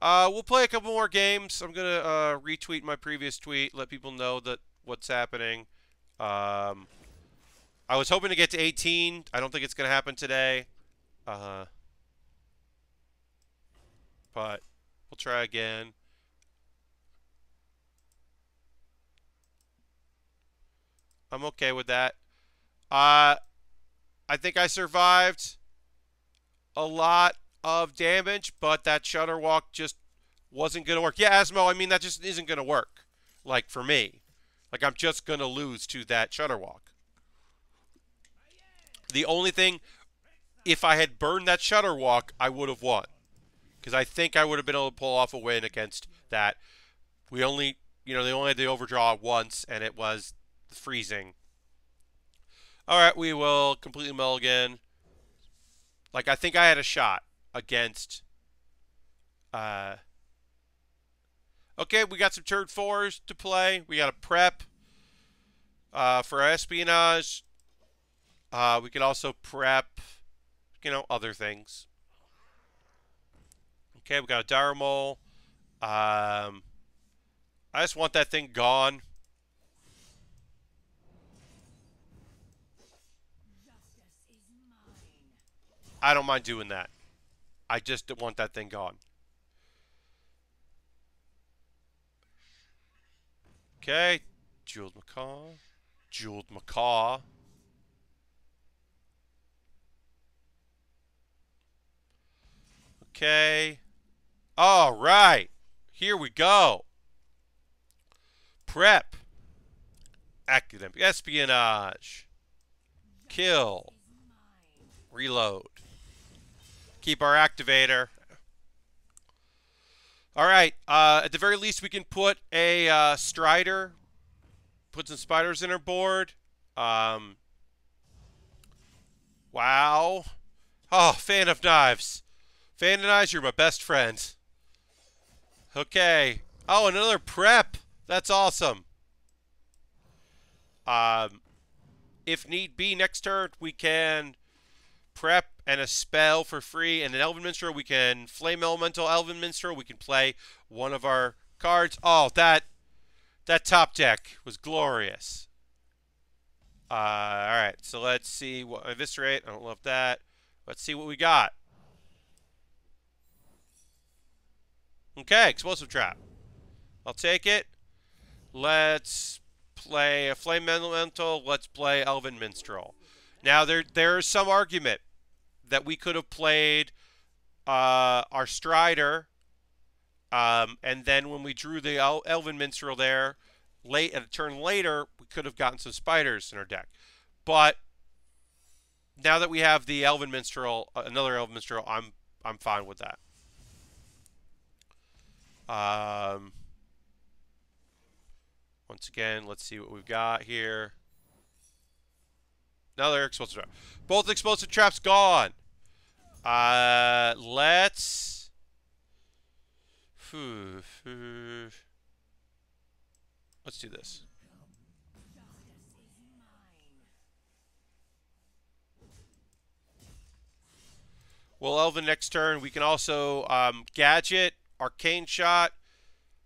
We'll play a couple more games. I'm going to retweet my previous tweet, let people know that what's happening. I was hoping to get to 18. I don't think it's going to happen today. But we'll try again. I'm okay with that. I think I survived a lot of damage, but that Shutterwalk just wasn't going to work. Yeah, Asmo, I mean, that just isn't going to work. Like, for me. Like, I'm just going to lose to that Shutterwalk. The only thing, if I had burned that Shutterwalk, I would have won. Because I think I would have been able to pull off a win against that. We only, they only had the overdraw once, and it was freezing. Alright, we will completely mulligan. Like, I think I had a shot against... Okay, we got some turn 4s to play. We got a prep for espionage. We could also prep, other things. Okay, we got a Daramol. I just want that thing gone. I don't mind doing that. I just don't want that thing gone. Okay. Jeweled Macaw. Jeweled Macaw. Okay. All right. Here we go. Prep. Academic espionage. Kill. Reload. Keep our activator. All right. At the very least, we can put a Strider. Put some spiders in our board. Wow. Oh, fan of knives. Fan of knives, you're my best friend. Okay. Oh, another prep. That's awesome. If need be, next turn we can prep and a spell for free, and an Elven Minstrel. We can Flame Elemental Elven Minstrel. We can play one of our cards. Oh, that top deck was glorious. All right, so let's see what Eviscerate. I don't love that. Let's see what we got. Okay, Explosive Trap. I'll take it. Let's play a Flame Elemental. Let's play Elven Minstrel. Now, there's some argument that we could have played our Strider, and then when we drew the Elven Minstrel there, late at a turn later, we could have gotten some spiders in our deck. But now that we have the Elven Minstrel, another Elven Minstrel, I'm fine with that. Once again, let's see what we've got here. Another explosive trap. Both explosive traps gone. Let's do this. Well, Elven next turn. We can also Gadget, Arcane Shot,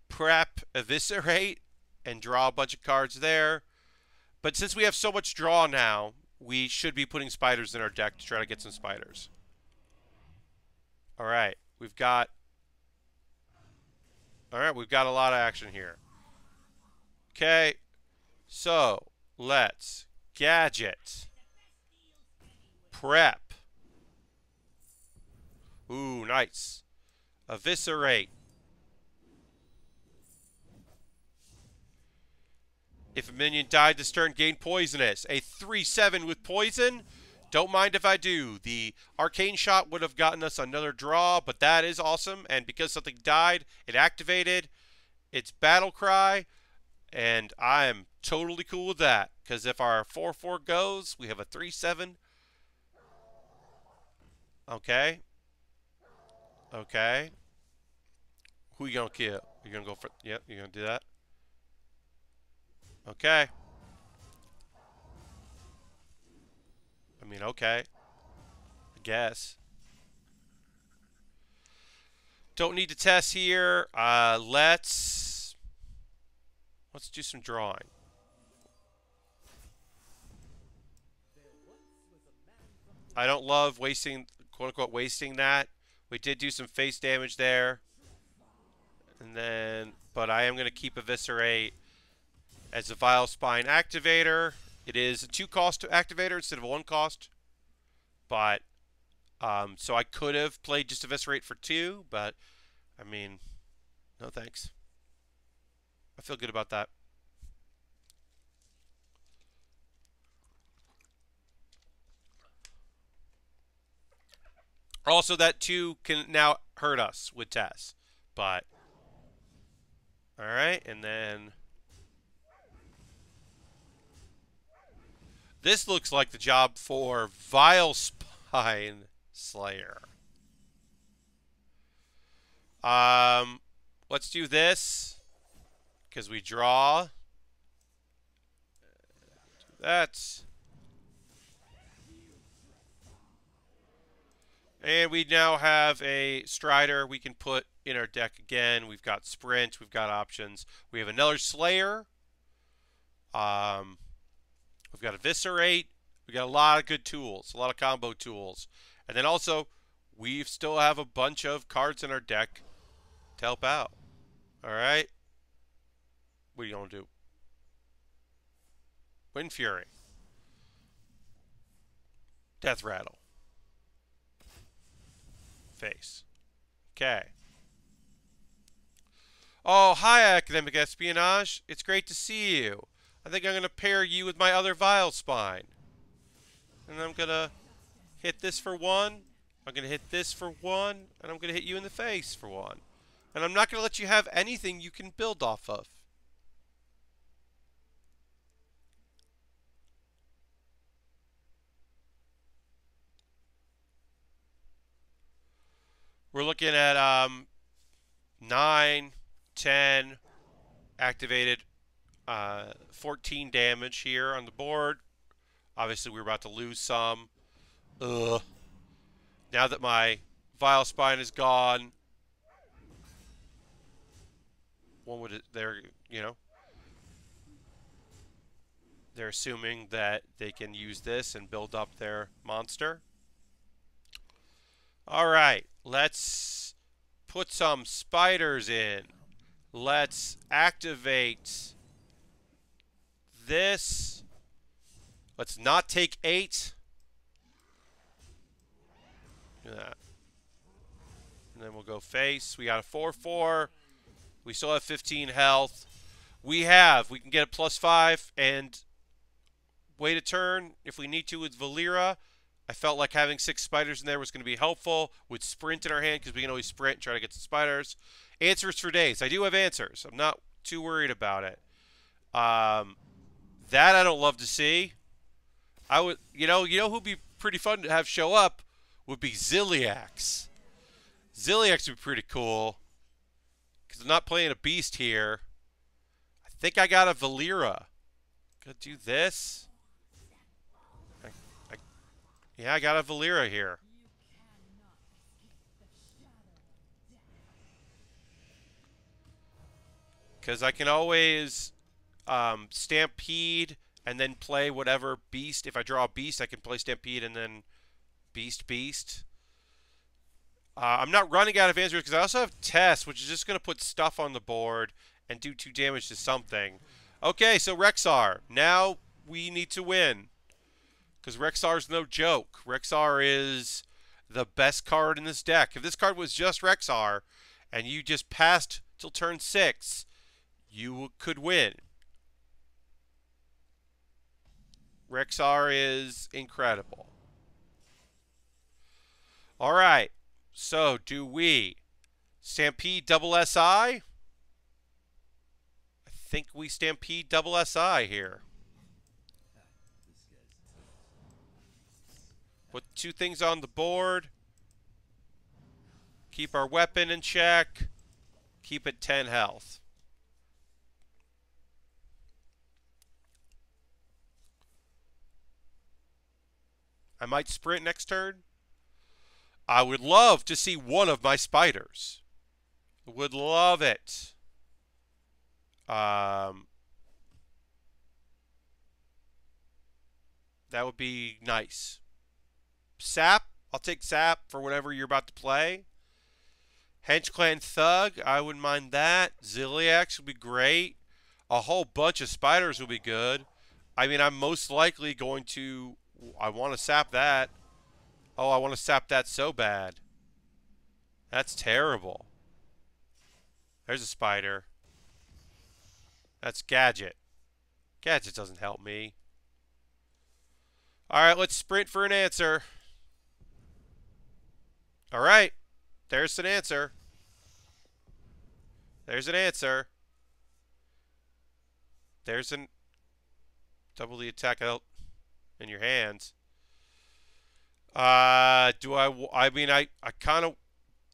Prep, Eviscerate, and draw a bunch of cards there. But since we have so much draw now, we should be putting spiders in our deck to try to get some spiders. All right, we've got a lot of action here. Okay, so let's Gadget, Prep. Ooh, nice. Eviscerate. If a minion died this turn, gain poisonous. A 3/7 with poison. Don't mind if I do. The Arcane Shot would have gotten us another draw, but that is awesome. And because something died, it activated. It's Battle Cry, and I am totally cool with that. Because if our 4/4 goes, we have a 3/7. Okay. Okay. Who you gonna kill? You gonna go for? Yep, you gonna do that? Okay. I mean, okay. I guess. Don't need to test here. Let's do some drawing. I don't love wasting, quote unquote, wasting that. We did do some face damage there. And then, but I am going to keep Eviscerate as a Vile Spine activator. It is a 2-cost activator instead of a 1-cost. But, so I could have played just Eviscerate for 2, but, I mean, no thanks. I feel good about that. Also, that 2 can now hurt us with Tess. But, alright, and then this looks like the job for Vile Spine Slayer. Let's do this, because we draw. Do that. And we now have a Strider we can put in our deck again. We've got Sprint. We've got options. We have another Slayer. We've got Eviscerate. We've got a lot of good tools. A lot of combo tools. And then also, we still have a bunch of cards in our deck to help out. Alright? What are you going to do? Wind Fury. Death Rattle. Face. Okay. Oh, hi, Academic Espionage. It's great to see you. I think I'm going to pair you with my other Vile Spine. And I'm going to hit this for 1. I'm going to hit this for 1. And I'm going to hit you in the face for 1. And I'm not going to let you have anything you can build off of. We're looking at 9, 10, activated, 14 damage here on the board. Obviously, we're about to lose some. Ugh. Now that my Vile Spine is gone, one would, they're assuming that they can use this and build up their monster. All right, let's put some spiders in. Let's activate this. Let's not take 8. Do that. And then we'll go face. We got a 4/4. We still have 15 health. We can get a +5 and wait a turn if we need to with Valera. I felt like having 6 spiders in there was going to be helpful with sprint in our hand because we can always sprint and try to get some spiders. Answers for days. I do have answers. I'm not too worried about it. That I don't love to see. I would, who'd be pretty fun to have show up would be Ziliax. Ziliax would be pretty cool because I'm not playing a beast here. I think I got a Valera. Gonna do this. Yeah, I got a Valera here. Because I can always Stampede and then play whatever beast. If I draw a beast, I can play Stampede and then Beast. I'm not running out of answers because I also have Test, which is just going to put stuff on the board and do 2 damage to something. Okay, so Rexar. Now we need to win. Because Rexar's no joke. Rexar is the best card in this deck. If this card was just Rexar and you just passed till turn 6, you could win. Rexar is incredible. All right. So, do we Stampede double SI? I think we Stampede double SI here. Put 2 things on the board. Keep our weapon in check. Keep it 10 health. I might sprint next turn. I would love to see one of my spiders. Would love it. That would be nice. Sap. I'll take Sap for whatever you're about to play. Hench Clan Thug. I wouldn't mind that. Ziliax would be great. A whole bunch of spiders would be good. I mean, I'm most likely going to... I want to sap that. Oh, I want to sap that so bad. That's terrible. There's a spider. That's Gadget. Gadget doesn't help me. Alright, let's sprint for an answer. Alright. There's an answer. There's an answer. There's an... Double the attack out in your hands. I kind of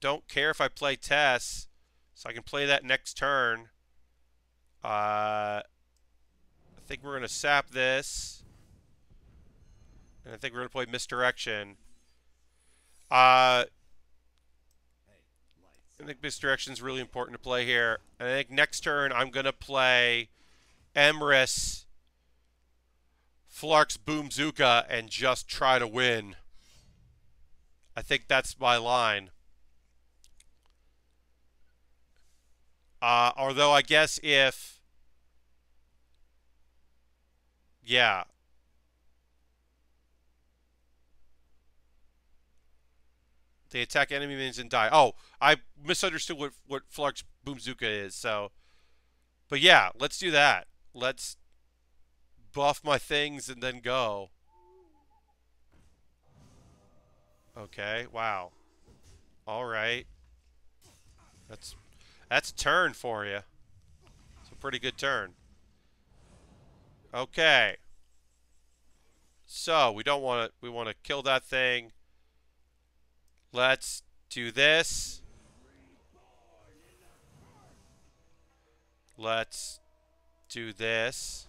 don't care if I play Tess, so I can play that next turn. I think we're going to sap this. And I think we're going to play Misdirection. I think Misdirection is really important to play here. And I think next turn I'm going to play Emrys, Flark's Boomzuka, and just try to win. I think that's my line. Although I guess if, yeah, they attack enemy minions and die. Oh, I misunderstood what Flark's Boomzooka is. So, but yeah, let's do that. Let's buff my things and then go. Okay. Wow. All right. That's that's a turn for you. It's a pretty good turn. Okay. So we don't want to. We want to kill that thing. Let's do this. Let's do this.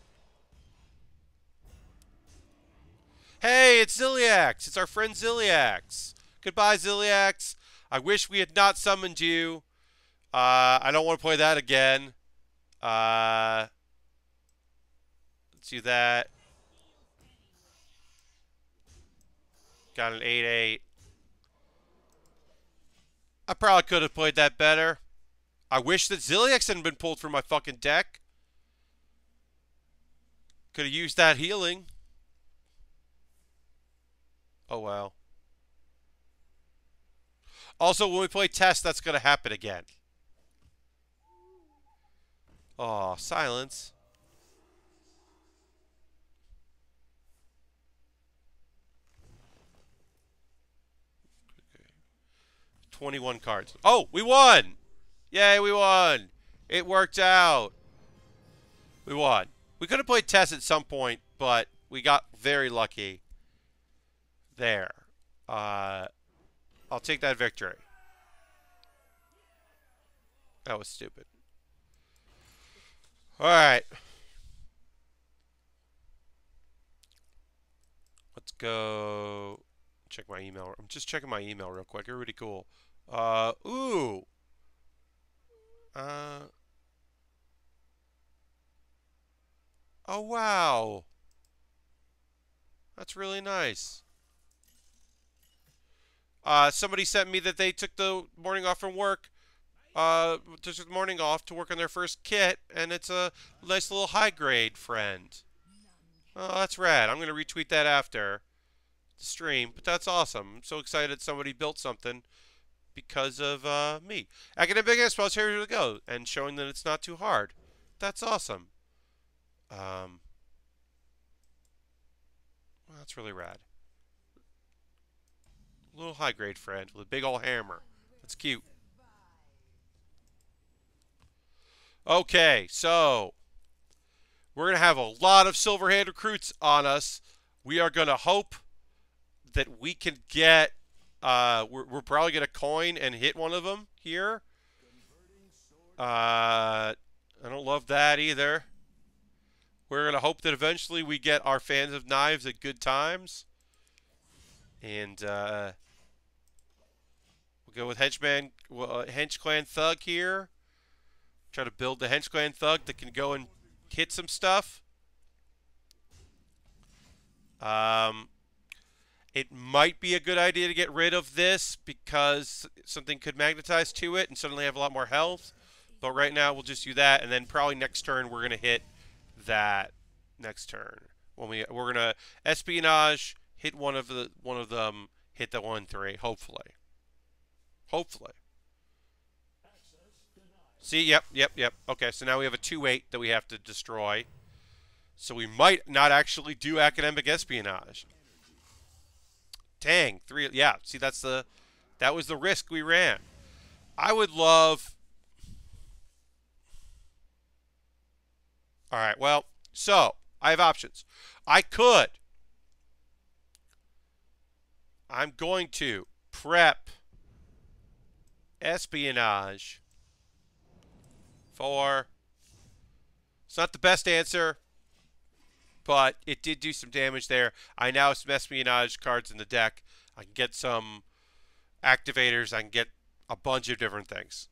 Hey, it's Ziliax. It's our friend Ziliax. Goodbye, Ziliax. I wish we had not summoned you. I don't want to play that again. Let's do that. Got an 8/8. I probably could have played that better. I wish that Ziliax hadn't been pulled from my fucking deck. Could have used that healing. Oh, well. Also, when we play test, that's going to happen again. Oh, silence. Okay. 21 cards. Oh, we won! Yay, we won! It worked out. We won. We could have played test at some point, but we got very lucky. There. I'll take that victory. That was stupid. Alright. Let's go check my email. I'm just checking my email real quick. Everybody cool. Ooh. Oh, wow. That's really nice. Somebody sent me that they took the morning off from work. Took the morning off to work on their first kit, and it's a nice little high grade friend. Oh, that's rad. I'm going to retweet that after the stream, but that's awesome. I'm so excited somebody built something because of me. Academic Big Ass Spells, here we go, and showing that it's not too hard. That's awesome. Well, that's really rad. Little high grade friend with a big old hammer. That's cute. Okay, so we're going to have a lot of Silverhand recruits on us. We are going to hope that we can get, we're probably going to coin and hit one of them here. I don't love that either. We're going to hope that eventually we get our fans of knives at good times. And we'll go with Hench Clan Thug here. Try to build the Hench Clan Thug that can go and hit some stuff. It might be a good idea to get rid of this because something could magnetize to it and suddenly have a lot more health. But right now we'll just do that, and then probably next turn we're gonna hit that next turn. When we're gonna espionage, hit one of them, hit the 1/3, hopefully. Hopefully. See, yep. Okay, so now we have a 2/8 that we have to destroy. So we might not actually do academic espionage. Dang, 3, yeah, see that was the risk we ran. I would love. All right, well, so I have options. I'm going to prep espionage for. It's not the best answer, but it did do some damage there. I now have some espionage cards in the deck. I can get some activators. I can get a bunch of different things.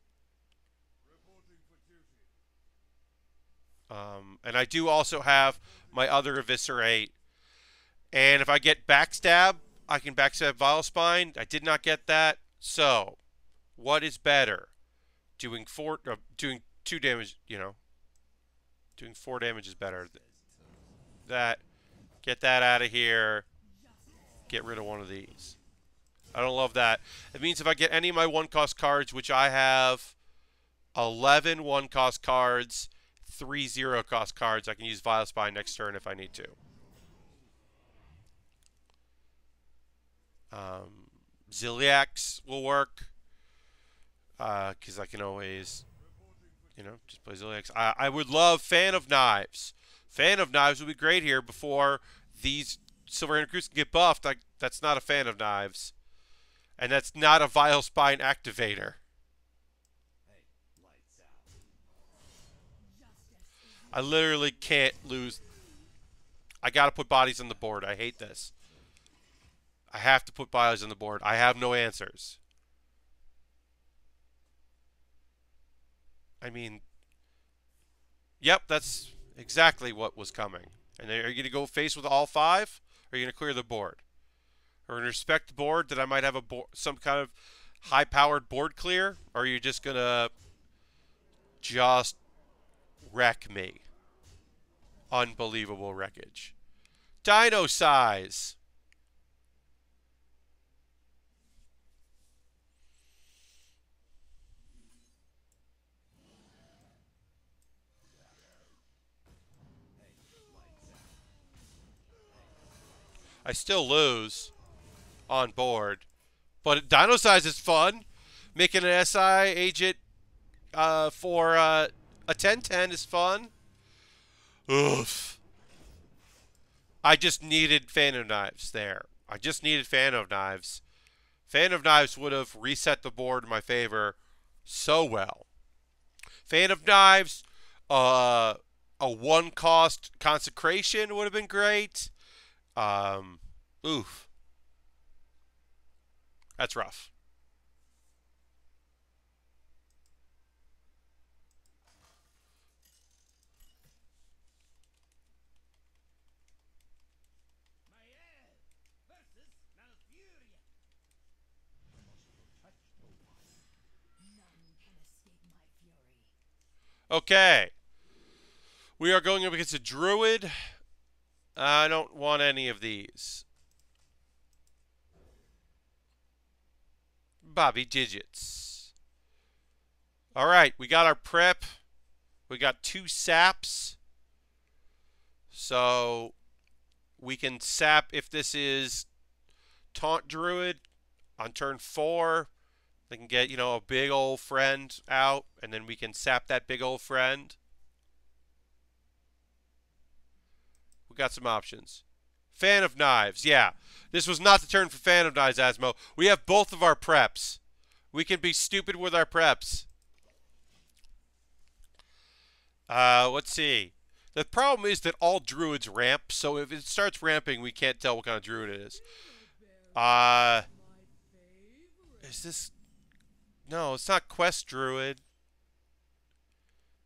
And I do also have my other Eviscerate. And if I get Backstab, I can backstab Vile Spine. I did not get that. So, what is better? Doing 2 damage, doing 4 damage is better. That, get that out of here. Get rid of one of these. I don't love that. It means if I get any of my 1-cost cards, which I have 11 1-cost cards, 3 0-cost cards, I can use Vile Spine next turn if I need to. Ziliax will work. Because I can always, just play Ziliax. I would love Fan of Knives. Fan of Knives would be great here before these Silver Recruits can get buffed. That's not a Fan of Knives. And that's not a Vile Spine activator. I literally can't lose. I gotta put bodies on the board. I hate this. I have to put bodies on the board. I have no answers. I mean, yep, that's exactly what was coming. And are you going to go face with all 5? Or are you going to clear the board? Or going to respect the board that I might have some kind of high-powered board clear? Or are you just going to just wreck me? Unbelievable wreckage. Dino size. I still lose on board. But Dino size is fun. Making an SI agent for a 10-10 is fun. Oof. I just needed Fan of Knives there. I just needed Fan of Knives. Fan of Knives would have reset the board in my favor so well. Fan of Knives, a 1-cost Consecration would have been great. Oof. That's rough. Okay. We are going up against a Druid. I don't want any of these. Bobby Digits. Alright, we got our prep. We got 2 saps. So we can sap if this is Taunt Druid on turn 4. They can get, a big old friend out, and then we can sap that big old friend. We got some options. Fan of Knives, yeah. This was not the turn for Fan of Knives, Asmo. We have both of our preps. We can be stupid with our preps. Let's see. The problem is that all druids ramp, so if it starts ramping, we can't tell what kind of druid it is. Is this... No, it's not Quest Druid.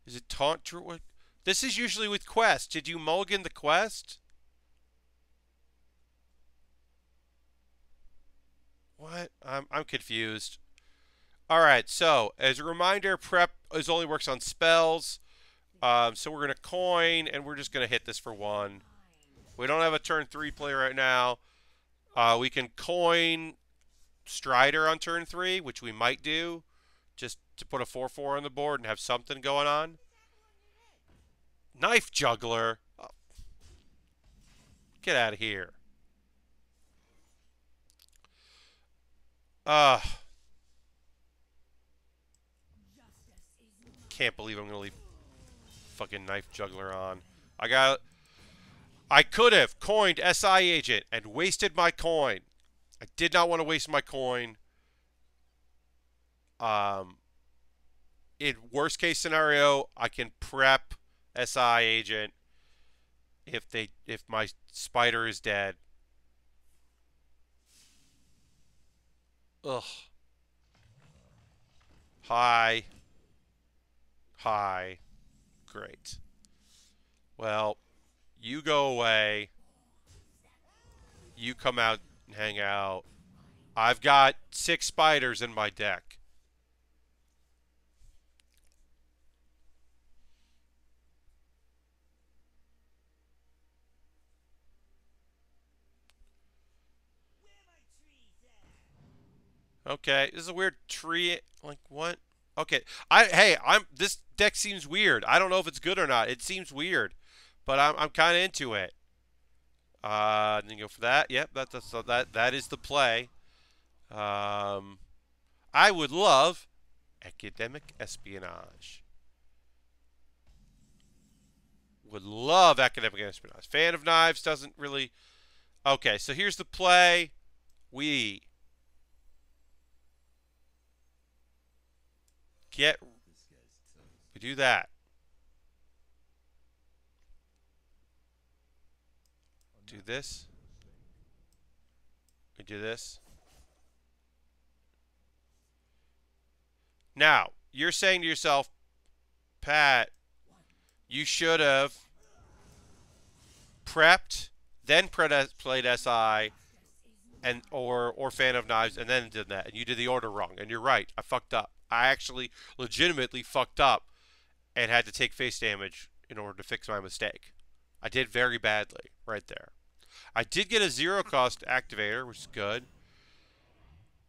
Is it Taunt Druid? This is usually with Quest. Did you mulligan the Quest? What? I'm confused. Alright, so, as a reminder, prep only works on spells. So we're going to coin, and we're just going to hit this for 1. We don't have a turn 3 play right now. We can coin Strider on turn 3, which we might do, just to put a 4/4 on the board and have something going on. Knife Juggler. Oh. Get out of here. Can't believe I'm going to leave fucking Knife Juggler on. I could have coined SI Agent and wasted my coin. I did not want to waste my coin. In worst case scenario, I can prep SI Agent if my spider is dead. Ugh. Hi. Hi. Great. Well, you go away. You come out and hang out. I've got 6 spiders in my deck. Okay, this is a weird tree. Like what? Okay, this deck seems weird. I don't know if it's good or not. It seems weird, but I'm kind of into it. Then you go for that. Yep, that is the play. I would love academic espionage. Would love academic espionage. Fan of Knives doesn't really. Okay, so here's the play. We get. We do that. Do this. We do this. Now, you're saying to yourself, Pat, you should have prepped, then played SI, and or Fan of Knives, and then did that. And you did the order wrong. And you're right. I fucked up. I actually legitimately fucked up and had to take face damage in order to fix my mistake. I did very badly right there. I did get a 0-cost activator, which is good.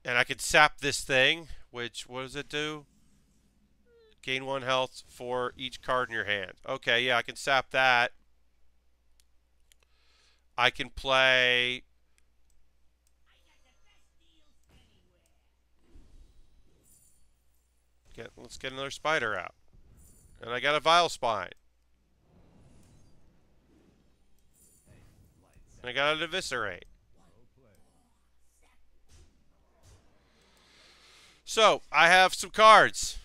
And I could sap this thing, which, what does it do? Gain 1 health for each card in your hand. Okay, yeah, I can sap that. I can play... let's get another spider out. And I got a Vile Spine. And I got an Eviscerate. So, I have some cards.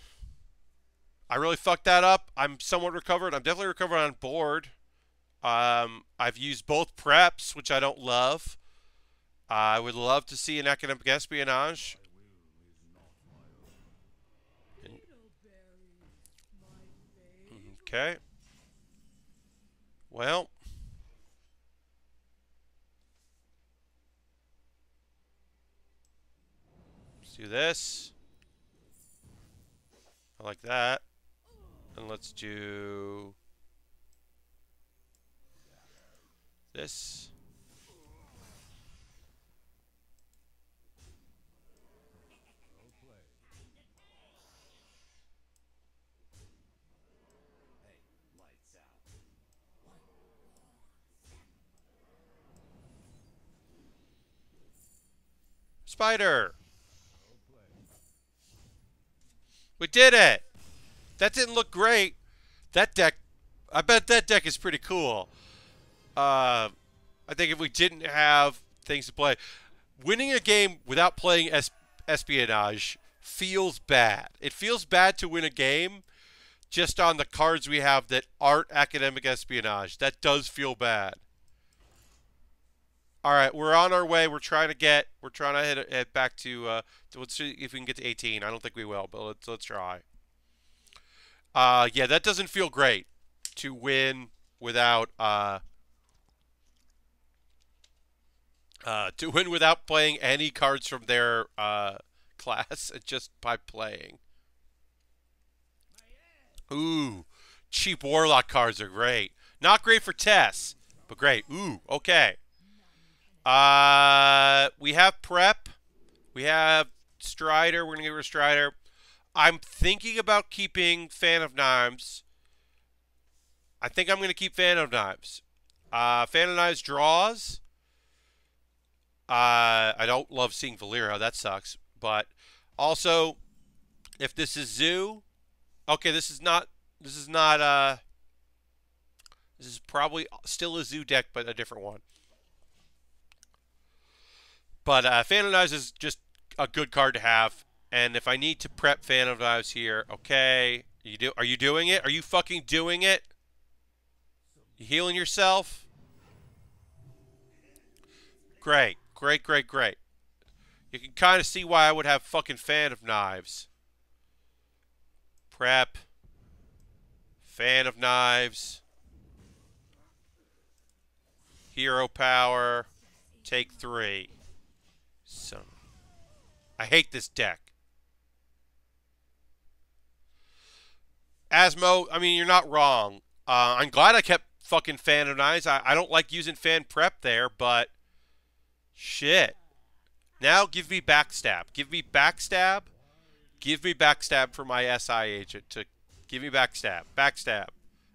I really fucked that up. I'm somewhat recovered. I'm definitely recovered on board. I've used both preps, which I don't love. I would love to see an academic espionage. Okay. Well. Let's do this. I like that. And let's do this. Spider! We did it! That didn't look great. That deck, I bet that deck is pretty cool. I think if we didn't have things to play, winning a game without playing espionage feels bad. It feels bad to win a game just on the cards we have that aren't academic espionage. That does feel bad. All right, we're on our way. We're trying to head back to. Let's see if we can get to 18. I don't think we will, but let's try. Yeah, that doesn't feel great to win without playing any cards from their class, just by playing. Ooh, cheap Warlock cards are great. Not great for Tess, but great. Ooh, okay. We have Prep. We have Strider. We're going to get rid of Strider. I'm thinking about keeping Fan of Knives. I think I'm going to keep Fan of Knives. Fan of Knives draws. I don't love seeing Valero. That sucks. But also, if this is Zoo, okay, this is probably still a Zoo deck, but a different one. But Fan of Knives is just a good card to have. And if I need to prep Fan of Knives here, okay. Are you doing it? Are you fucking doing it? You healing yourself? Great. Great, great, great. You can kind of see why I would have fucking Fan of Knives. Prep. Fan of Knives. Hero power. Take 3. So, I hate this deck. Asmo, I mean, you're not wrong. I'm glad I kept fucking Fan of Knives. I don't like using Fan Prep there, but shit. Now give me Backstab. Give me Backstab. Give me Backstab for my SI agent to give me Backstab. Backstab.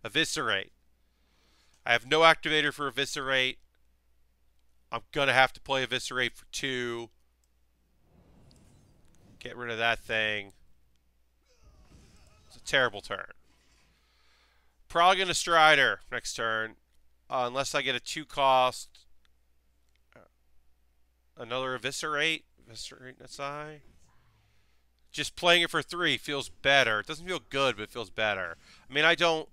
Eviscerate. I have no activator for Eviscerate. I'm going to have to play Eviscerate for 2. Get rid of that thing. It's a terrible turn. Probably going to Strider next turn. Unless I get a 2-cost. Another Eviscerate. Eviscerate SI. Just playing it for 3 feels better. It doesn't feel good, but it feels better. I mean, I don't...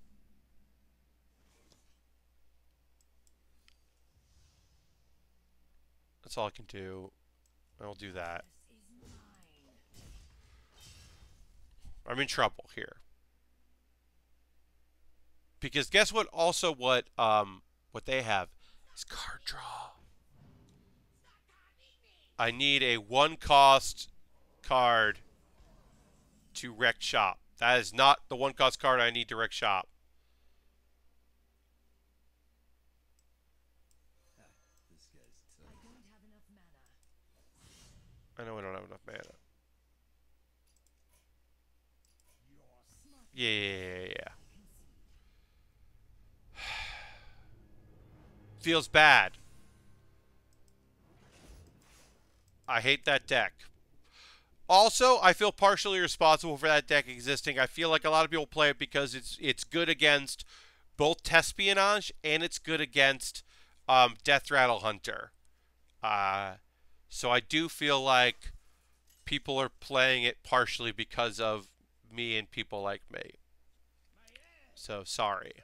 That's all I can do. I'll do that. I'm in trouble here. Because guess what? Also, what they have is card draw. I need a 1-cost card to wreck shop. That is not the 1-cost card I need to wreck shop. I know I don't have enough mana. Yeah. Feels bad. I hate that deck. Also, I feel partially responsible for that deck existing. I feel like a lot of people play it because it's good against both Tespionage and it's good against Death Rattle Hunter. So I do feel like people are playing it partially because of me and people like me. So, sorry.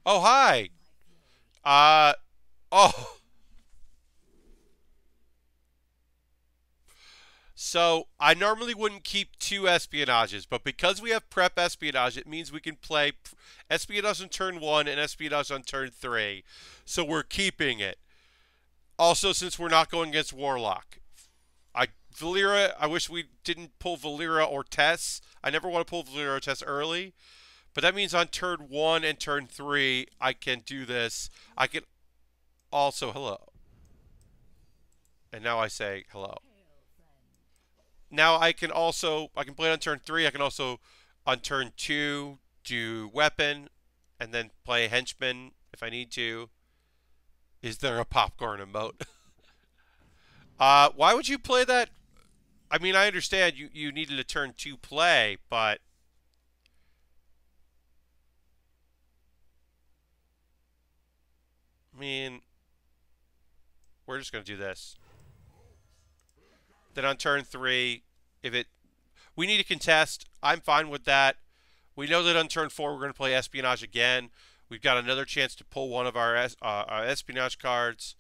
Oh, hi! Oh! So, I normally wouldn't keep 2 Espionages, but because we have Prep Espionage, it means we can play Espionage on turn 1 and Espionage on turn 3. So, we're keeping it. Also, since we're not going against Warlock. Valera, I wish we didn't pull Valera or Tess. I never want to pull Valera or Tess early. But that means on turn 1 and turn 3, I can do this. I can also, hello. And now I say hello. Now I can play it on turn 3. I can also, on turn 2, do Weapon. And then play Henchman if I need to. Is there a popcorn emote? Why would you play that? I mean, I understand you needed a turn 2 play, but... I mean, we're just going to do this. Then on turn 3, we need to contest. I'm fine with that. We know that on turn 4 we're going to play Espionage again. We've got another chance to pull one of our Espionage cards.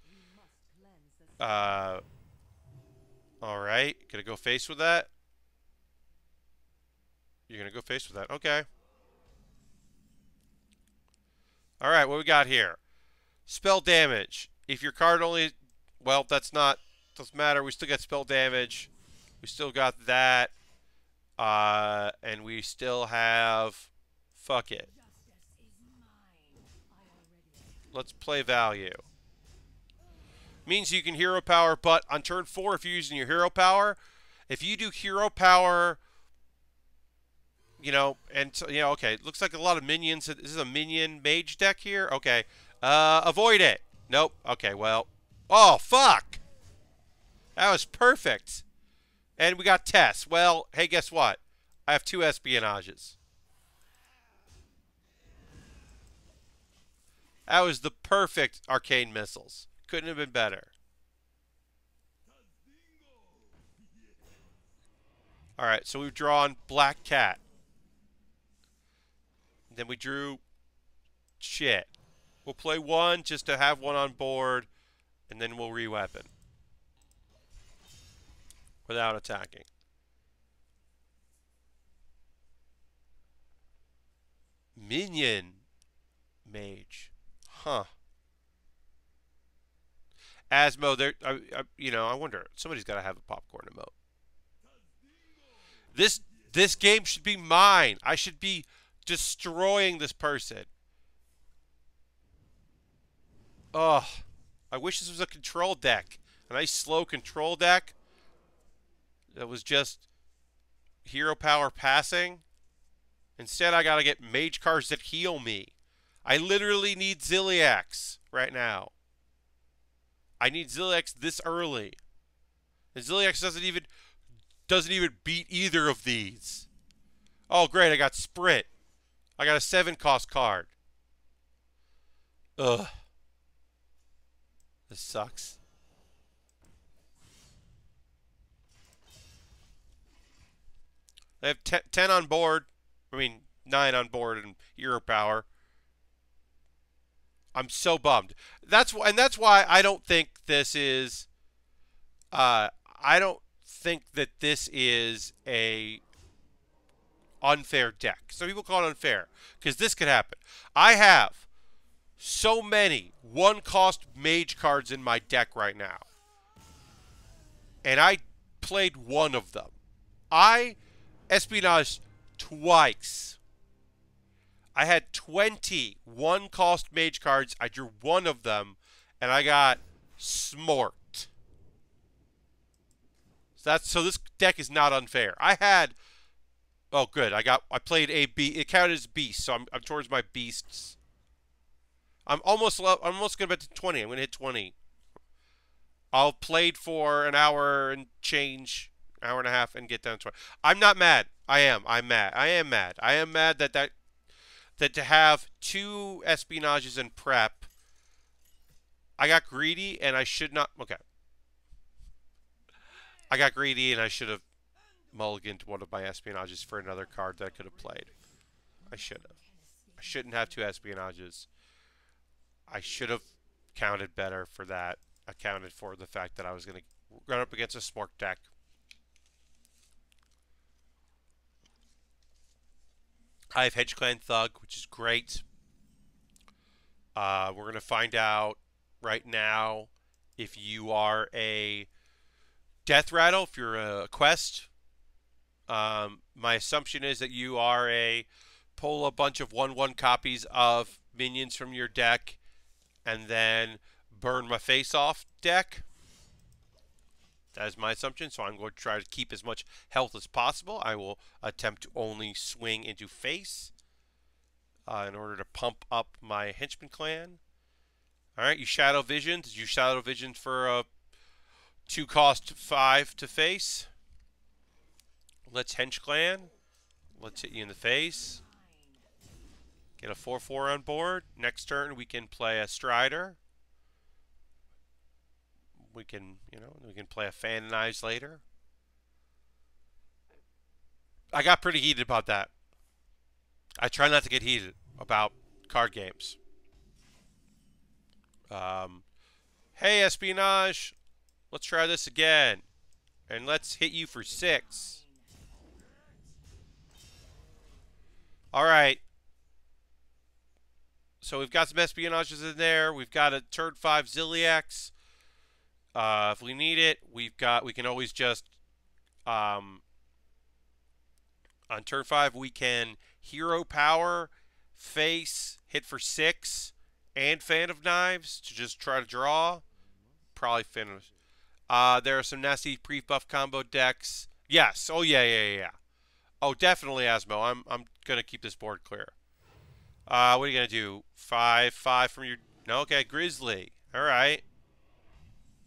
All right, gonna go face with that. You're gonna go face with that. Okay. All right, what we got here? Spell damage. If your card only, well, doesn't matter. We still got spell damage. We still got that. And we still have, fuck it. Let's play value. Means you can hero power, but on turn 4, if you're using your hero power, if you do hero power, okay, looks like a lot of minions. This is a minion mage deck here. Okay, avoid it. Nope. Okay, well, oh fuck, that was perfect. And we got Tess. Well, hey, guess what? I have 2 Espionages. That was the perfect arcane missiles. Couldn't have been better. Alright, so we've drawn Black Cat. Then we drew shit. We'll play 1 just to have 1 on board, and then we'll re-weapon. Without attacking. Minion Mage. Huh. Asmo, there. I wonder. Somebody's got to have a popcorn emote. This game should be mine. I should be destroying this person. Ugh. I wish this was a control deck. A nice slow control deck. That was just hero power passing. Instead, I gotta get mage cards that heal me. I literally need Ziliax right now. I need Ziliax this early. And Ziliax doesn't even beat either of these. Oh great, I got Sprint. I got a 7-cost card. Ugh. This sucks. They have 10 on board. I mean, 9 on board and hero power. I'm so bummed. That's why I don't think this is. I don't think that this is a unfair deck. Some people call it unfair because this could happen. I have so many 1-cost mage cards in my deck right now, and I played one of them. I espionage twice. I had 20 1-cost mage cards. I drew one of them, and I got smorked. So this deck is not unfair. I had. Oh, good. I played a beast. It counted as beast, so I'm towards my beasts. I'm almost gonna bet to 20. I'm gonna hit 20. I'll play for an hour and change, hour and a half, and get down to 20. I'm not mad. I'm mad. I am mad. I am mad that to have 2 espionages in prep, I got greedy and I should not. Okay. I got greedy and I should have mulliganed one of my espionages for another card that I could have played. I should have. I shouldn't have 2 espionages. I should have counted better for that. Accounted for the fact that I was going to run up against a Smork deck. I have Hedge Clan Thug, which is great. We're going to find out right now if you are a Death Rattle, if you're a quest. My assumption is that you are pull a bunch of 1/1 copies of minions from your deck and then burn my face off deck. That is my assumption, so I'm going to try to keep as much health as possible. I will attempt to only swing into face in order to pump up my Henchman Clan. Alright, you Shadow Visions. You Shadow Visions for a 2-cost 5 to face. Let's Hench Clan. Let's hit you in the face. Get a 4/4 on board. Next turn we can play a Strider. We can play a Fan and Knives later. I got pretty heated about that. I try not to get heated about card games. Hey, Espionage. Let's try this again. And let's hit you for 6. Alright. So we've got some Espionages in there. We've got a turn 5 Ziliax. If we need it, we can always just on turn 5 we can hero power, face, hit for 6, and Fan of Knives to just try to draw. Probably finish. There are some nasty pre-buff combo decks. Yes. Oh yeah. Oh, definitely Asmo. I'm gonna keep this board clear. What are you gonna do? 5 from your. No, okay, Grizzly. All right.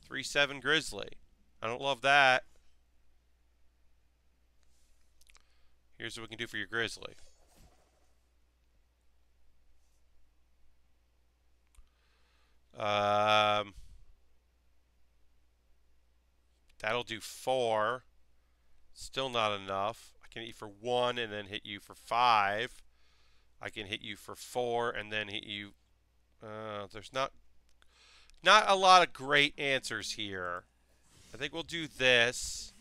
3/7 Grizzly. I don't love that. Here's what we can do for your Grizzly. That'll do 4. Still not enough. I can hit you for 1 and then hit you for 5. I can hit you for 4 and then hit you. There's not a lot of great answers here. I think we'll do this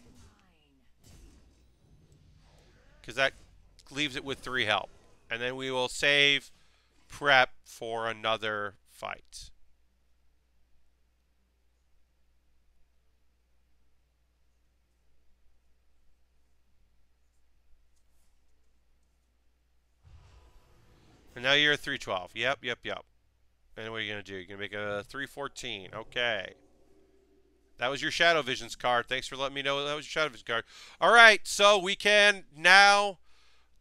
because that leaves it with 3 help, and then we will save prep for another fight. And now you're a 312. Yep, yep, yep. And what are you going to do? You're going to make a 314. Okay. That was your Shadow Visions card. Thanks for letting me know that was your Shadow Visions card. All right, so we can now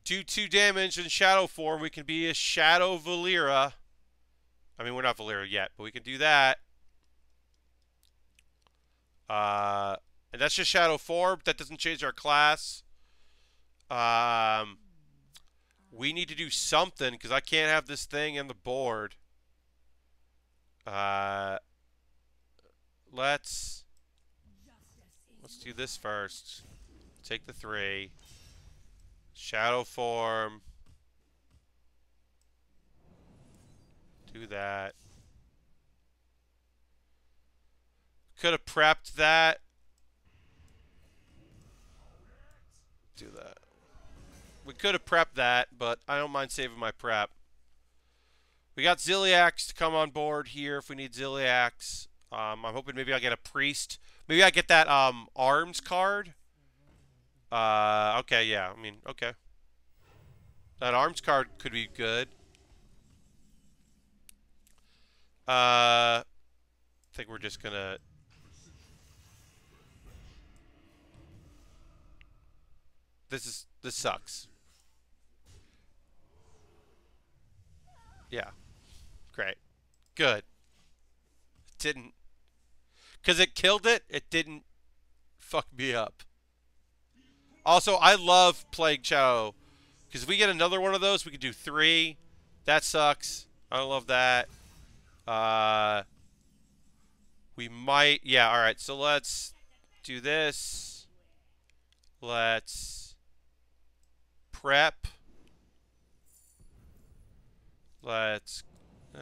do 2 damage in Shadow form. We can be a Shadow Valera. I mean, we're not Valera yet, but we can do that. And that's just Shadow form. That doesn't change our class. We need to do something because I can't have this thing in the board. Let's do this first. Take the 3. Shadow form. Do that. Could have prepped that. Do that. We could have prepped that, but I don't mind saving my prep. We got Ziliax to come on board here if we need Ziliax. I'm hoping maybe I'll get a priest. Maybe I get that arms card. Okay, yeah. I mean, okay. That arms card could be good. I think we're just gonna. This sucks. Yeah. Great. Good. It didn't. Because it killed it, it didn't fuck me up. Also, I love playing Shadow. Because if we get another one of those, we can do 3. That sucks. I don't love that. We might. Yeah, alright. So let's do this. Let's prep. Let's. Do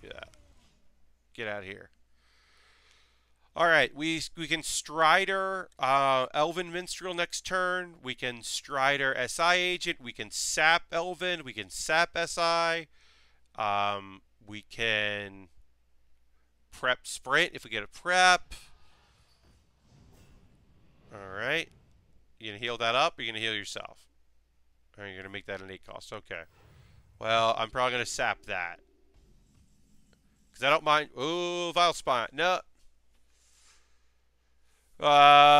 that. Get out of here. All right, we can Strider Elven Minstrel next turn. We can Strider SI Agent. We can Sap Elven. We can Sap SI. We can Prep Sprint if we get a Prep. All right. You gonna heal that up, or you gonna heal yourself? Or are you gonna make that an 8 cost? Okay. Well, I'm probably gonna Sap that. Because I don't mind. Ooh, Vile Spine. No.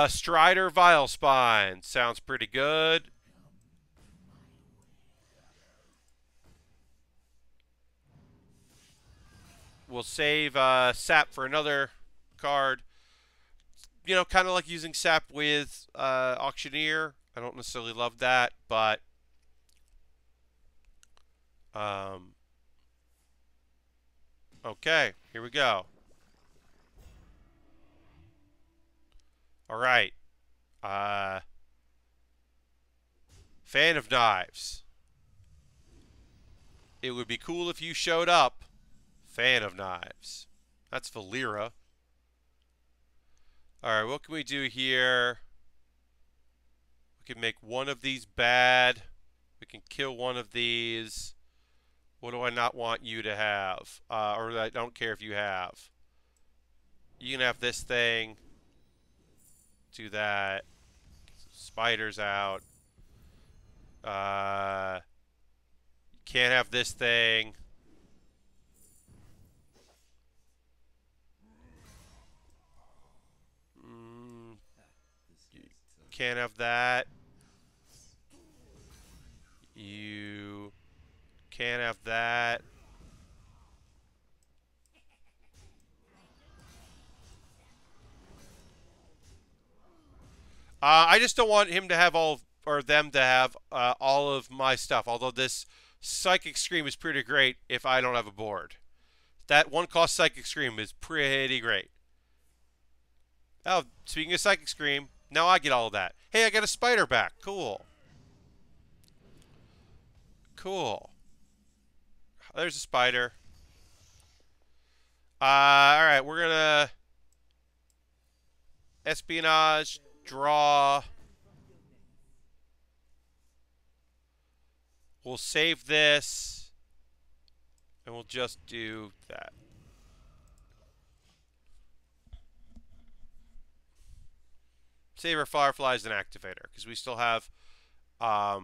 Strider Vile Spine. Sounds pretty good. We'll save Sap for another card. You know, kind of like using Sap with Auctioneer. I don't necessarily love that, but okay, here we go. All right. Fan of Knives. It would be cool if you showed up. Fan of Knives. That's Valera. Alright, what can we do here? We can make one of these bad. We can kill one of these. What do I not want you to have? Or I don't care if you have. You can have this thing. Do that. Spiders out. Can't have this thing. Can't have that. You can't have that. I just don't want him to have all, or them to have all of my stuff. Although this Psychic Scream is pretty great if I don't have a board. That 1-cost Psychic Scream is pretty great. Oh, speaking of Psychic Scream, now I get all of that. Hey, I got a spider back. Cool. Cool. There's a spider. Alright, we're gonna espionage, draw. We'll save this. And we'll just do that. Save our Firefly as an activator, because we still have uh,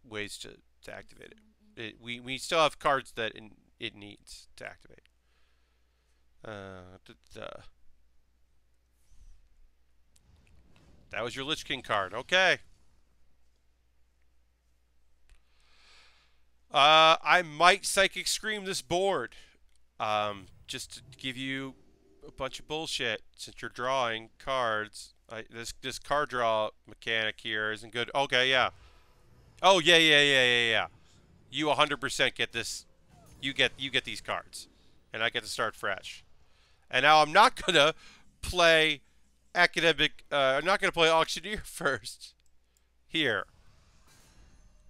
ways to activate it. We still have cards that it needs to activate. That was your Lich King card. Okay. I might Psychic Scream this board. Just to give you a bunch of bullshit since you're drawing cards. This card draw mechanic here isn't good. Okay, yeah. Oh yeah. You 100% get this. You get these cards, and I get to start fresh. And now I'm not gonna play academic. I'm not gonna play auctioneer first. Here,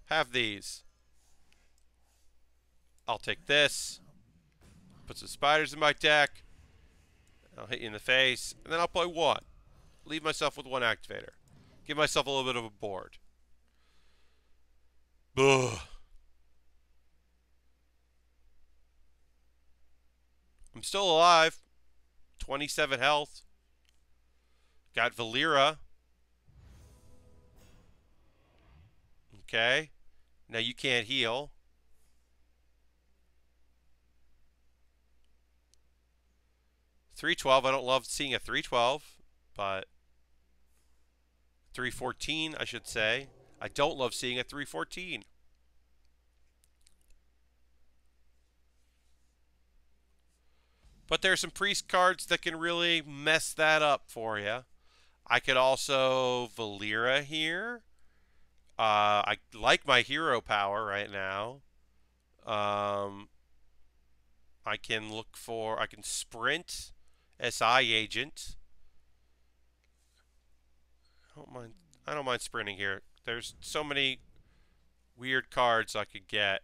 have these. I'll take this. Put some spiders in my deck. I'll hit you in the face, and then I'll play one. Leave myself with one activator. Give myself a little bit of a board. Ugh. I'm still alive. 27 health. Got Valera. Okay. Now you can't heal. $312. I don't love seeing a 312, but 314, I should say. I don't love seeing a 314. But there's some priest cards that can really mess that up for you. I could also Valera here. I like my hero power right now. I can look for. I can sprint. SI agent. I don't mind sprinting here. There's so many weird cards I could get.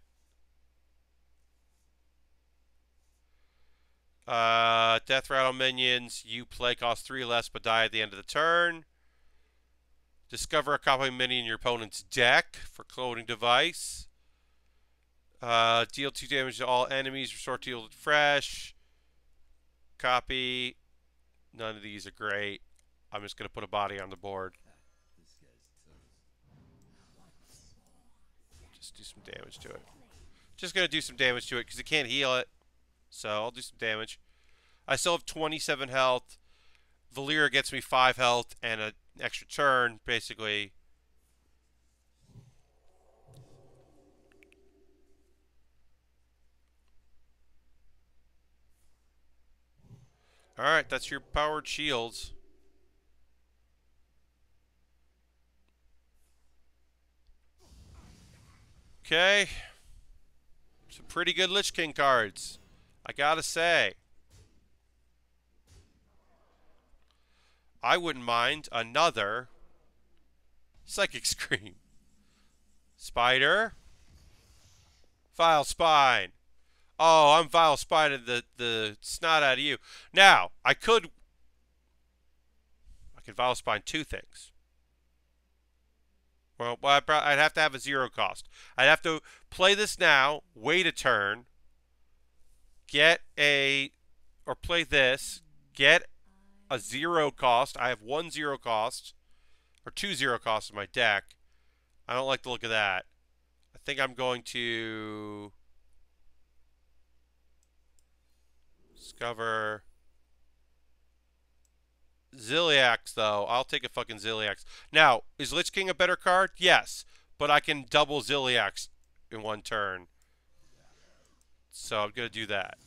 Death Rattle minions. You play cost 3 less but die at the end of the turn. Discover a copy minion in your opponent's deck for cloning device. Deal 2 damage to all enemies. Restore to healed fresh. Copy. None of these are great. I'm just going to put a body on the board. Just do some damage to it. Just going to do some damage to it because it can't heal it. So I'll do some damage. I still have 27 health. Valera gets me 5 health and an extra turn, basically. Alright, that's your powered shields. Okay. Some pretty good Lich King cards, I gotta say. I wouldn't mind another Psychic Scream. Spider. Vile Spine. Oh, I'm Vile Spining the snot out of you. Now, I could Vile Spine 2 things. Well, I'd have to have a 0 cost. I'd have to play this now, wait a turn, or play this, get a 0 cost. I have 1 0 cost, or 2 0 costs in my deck. I don't like the look of that. I think I'm going to discover Ziliax, though. I'll take a fucking Ziliax. Now, is Lich King a better card? Yes, but I can double Ziliax in 1 turn. So I'm going to do that.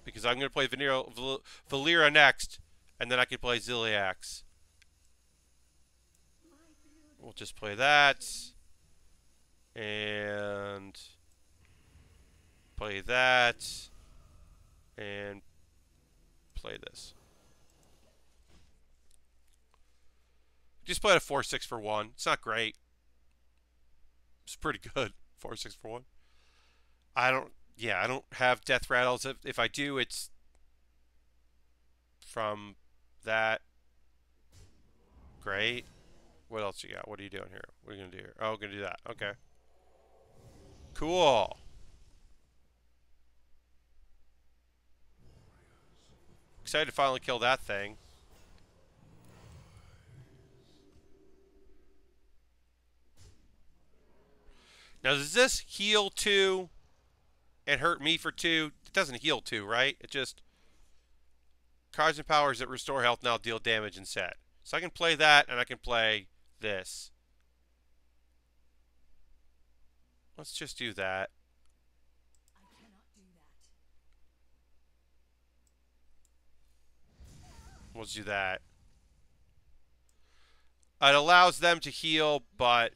Because I'm going to play Valera next, and then I can play Ziliax. We'll just play that. And play that. And play this. Just played a 4-6 for 1. It's not great. It's pretty good. 4-6 for 1. I don't have death rattles. If I do, it's from that. Great. What else you got? What are you doing here? What are you going to do here? Oh, we're going to do that. Okay. Cool. excited to finally kill that thing. Now, does this heal 2 and hurt me for 2? It doesn't heal 2, right? It just... Cards and powers that restore health now deal damage instead. So I can play that, and I can play this. Let's just do that. I cannot do that. Let's do that. It allows them to heal, but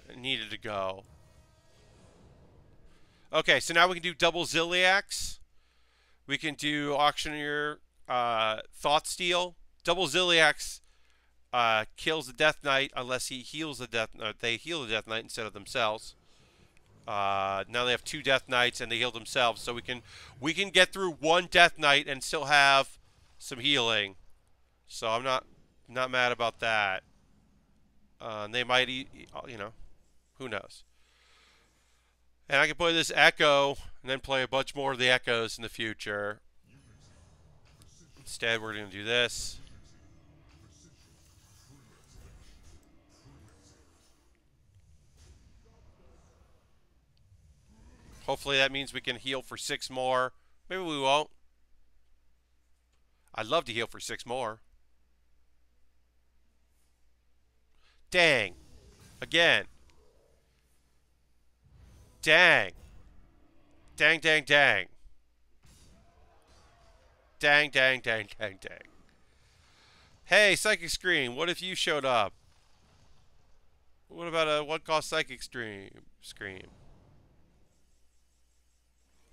it needed to go. Okay, so now we can do double Ziliax. We can do Auctioneer Thought Steal. Double Ziliax kills the Death Knight unless he heals the Death. They heal the Death Knight instead of themselves. Now they have 2 Death Knights and they heal themselves, so we can get through 1 Death Knight and still have some healing. So I'm not mad about that. They might, you know, who knows. And I can play this Echo and then play a bunch more of the Echoes in the future. Instead, we're going to do this. Hopefully that means we can heal for 6 more. Maybe we won't. I'd love to heal for 6 more. Dang. Again. Dang. Dang, dang, dang. Dang, dang, dang, dang, dang. Hey, Psychic Scream, what if you showed up? What about a one-cost Psychic Scream?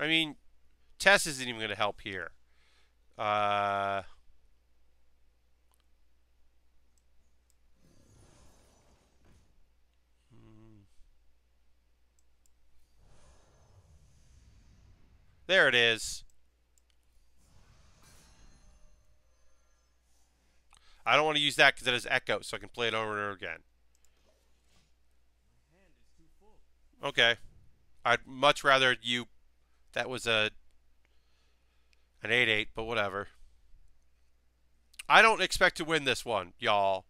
I mean, Tess isn't even going to help here. There it is. I don't want to use that because it has Echo, so I can play it over and over again. Okay. I'd much rather you... That was an 8-8, but whatever. I don't expect to win this one, y'all.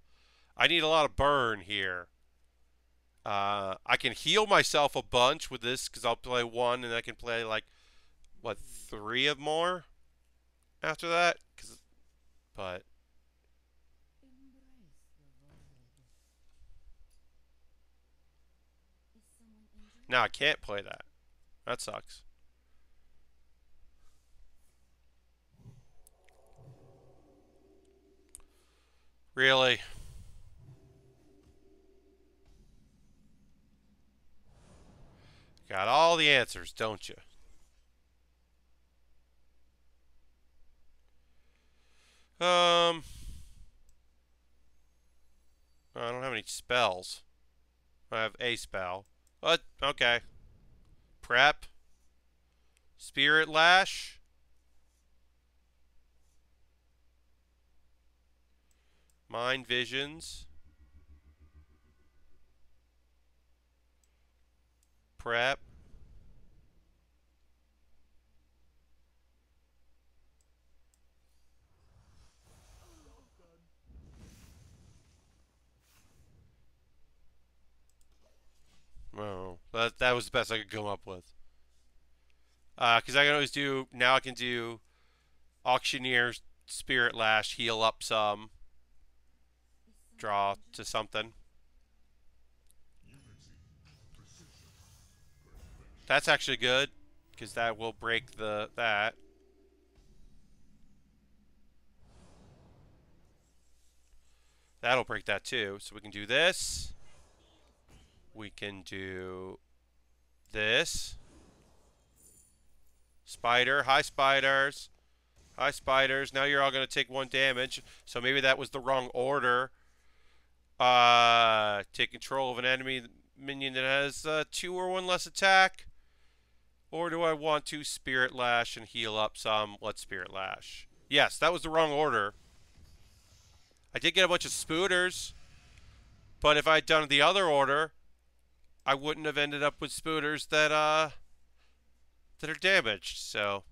I need a lot of burn here. I can heal myself a bunch with this because I'll play 1 and I can play like, what, 3 of more after that? But now I can't play that. That sucks. Really? Got all the answers, don't you? I don't have any spells. I have a spell. But, okay. Prep. Spirit Lash. Mind Visions. Prep. Oh, that was the best I could come up with. Because I can always do... Now I can do Auctioneer, Spirit Lash, heal up some. Draw to something. That's actually good, because that will break that. That'll break that too. So we can do this. We can do this. Spider. Hi, spiders. Hi, spiders. Now you're all going to take 1 damage. So maybe that was the wrong order. Take control of an enemy minion that has 2 or 1 less attack. Or do I want to Spirit Lash and heal up some? Let's Spirit Lash. Yes, that was the wrong order. I did get a bunch of spooters. But if I'd done the other order, I wouldn't have ended up with spooters that that are damaged. So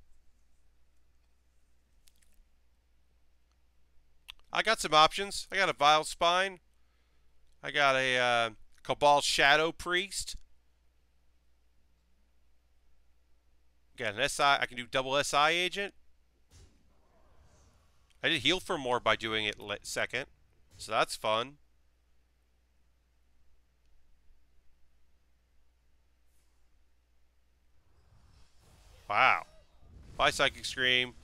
I got some options. I got a Vile Spine. I got a Cabal Shadow Priest. Got an SI. I can do double SI agent. I did heal for more by doing it second. So that's fun. Wow. Buy Psychic Scream.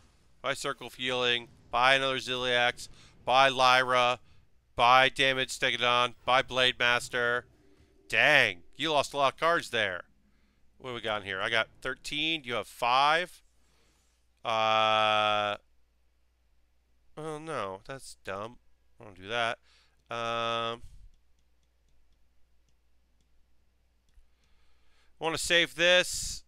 Buy Circle of Healing. Buy another Ziliax. Buy Lyra. Buy Damage Stegodon. Buy Blade Master. Dang. You lost a lot of cards there. What do we got in here? I got 13. You have 5. Oh no. That's dumb. I don't do that. I want to save this.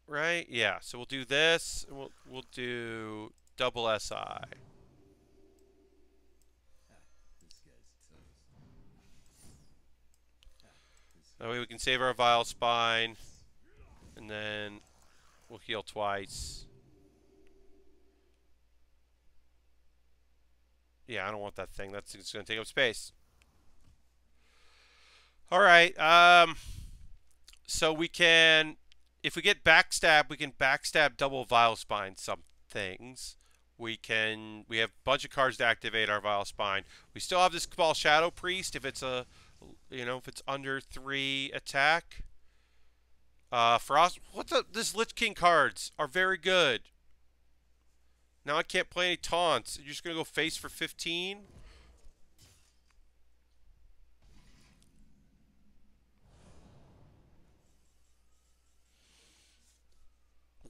Right? Yeah. So we'll do this. We'll do double SI. That way we can save our Vile Spine. And then we'll heal twice. Yeah, I don't want that thing. That's just going to take up space. Alright. So we can... If we get backstab, we can backstab double Vile Spine some things. We have a bunch of cards to activate our Vile Spine. We still have this Cabal Shadow Priest if it's a... if it's under 3 attack. Frost... This Lich King cards are very good. Now I can't play any taunts. You're just going to go face for 15?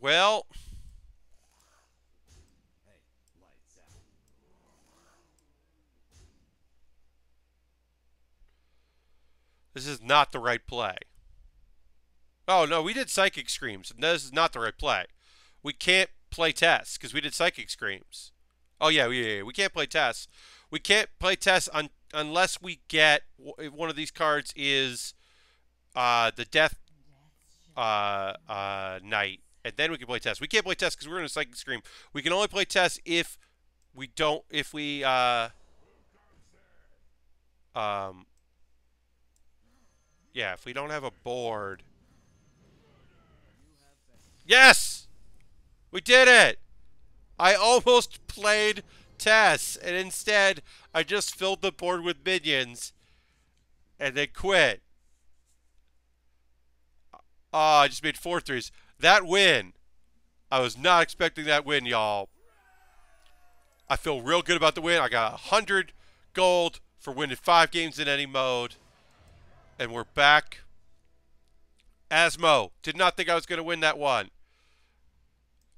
Well... This is not the right play. Oh, no, we did Psychic Screams. This is not the right play. We can't play tests because we did Psychic Screams. Oh, yeah, we can't play tests. We can't play tests unless we get... One of these cards is the Death Knight. And then we can play tests. We can't play tests because we're in a Psychic Scream. We can only play tests if we don't... If we... Yeah, if we don't have a board. Yes! We did it! I almost played Tess, and instead I just filled the board with minions and then quit. Oh, I just made 4 threes. That win. I was not expecting that win, y'all. I feel real good about the win. I got 100 gold for winning 5 games in any mode. And we're back. Asmo. Did not think I was going to win that one.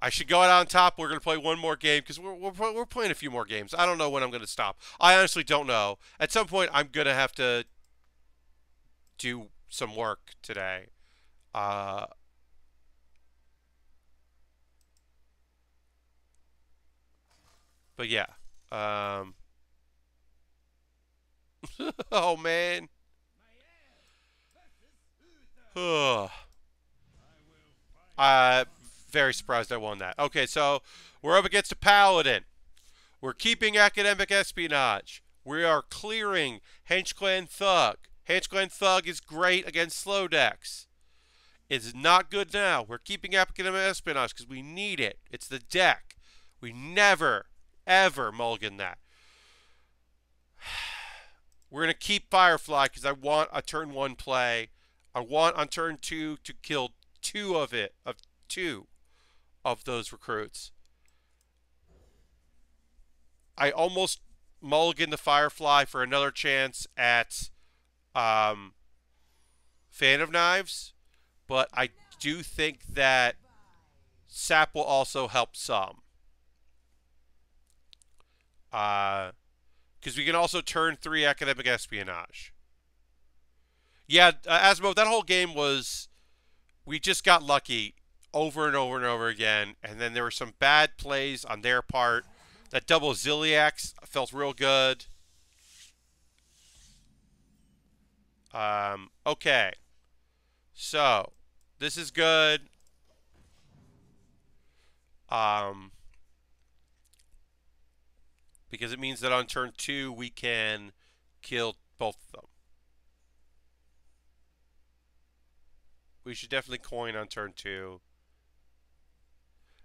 I should go out on top. We're going to play one more game because we're playing a few more games. I don't know when I'm going to stop. I honestly don't know. At some point, I'm going to have to do some work today. But yeah. Oh, man. Very surprised I won that. Okay, so we're up against a Paladin. We're keeping Academic Espionage. We are clearing Hench Clan Thug. Hench Clan Thug is great against slow decks. It's not good now. We're keeping Academic Espionage because we need it. It's the deck. We never, ever mulligan that. We're going to keep Firefly because I want a turn 1 play. I want on turn 2 to kill 2 of those recruits. I almost mulligan the Firefly for another chance at Fan of Knives, but I do think that Sap will also help some. Because we can also turn 3 Academic Espionage. Yeah, Asmo, that whole game was... We just got lucky over and over and over again. And then there were some bad plays on their part. That double Ziliax felt real good. Okay. So, This is good. Because it means that on turn 2 we can kill both of them. We should definitely coin on turn 2.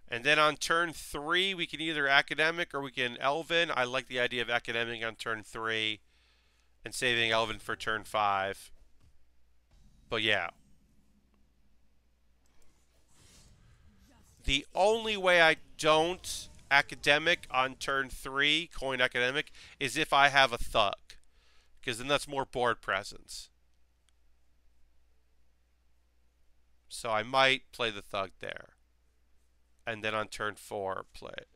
And then on turn 3 we can either academic or we can elven. I like the idea of academic on turn 3 and saving elven for turn 5. But yeah. The only way I don't academic on turn 3, coin academic, is if I have a thug. Because then that's more board presence. So I might play the thug there. And then on turn 4, play it.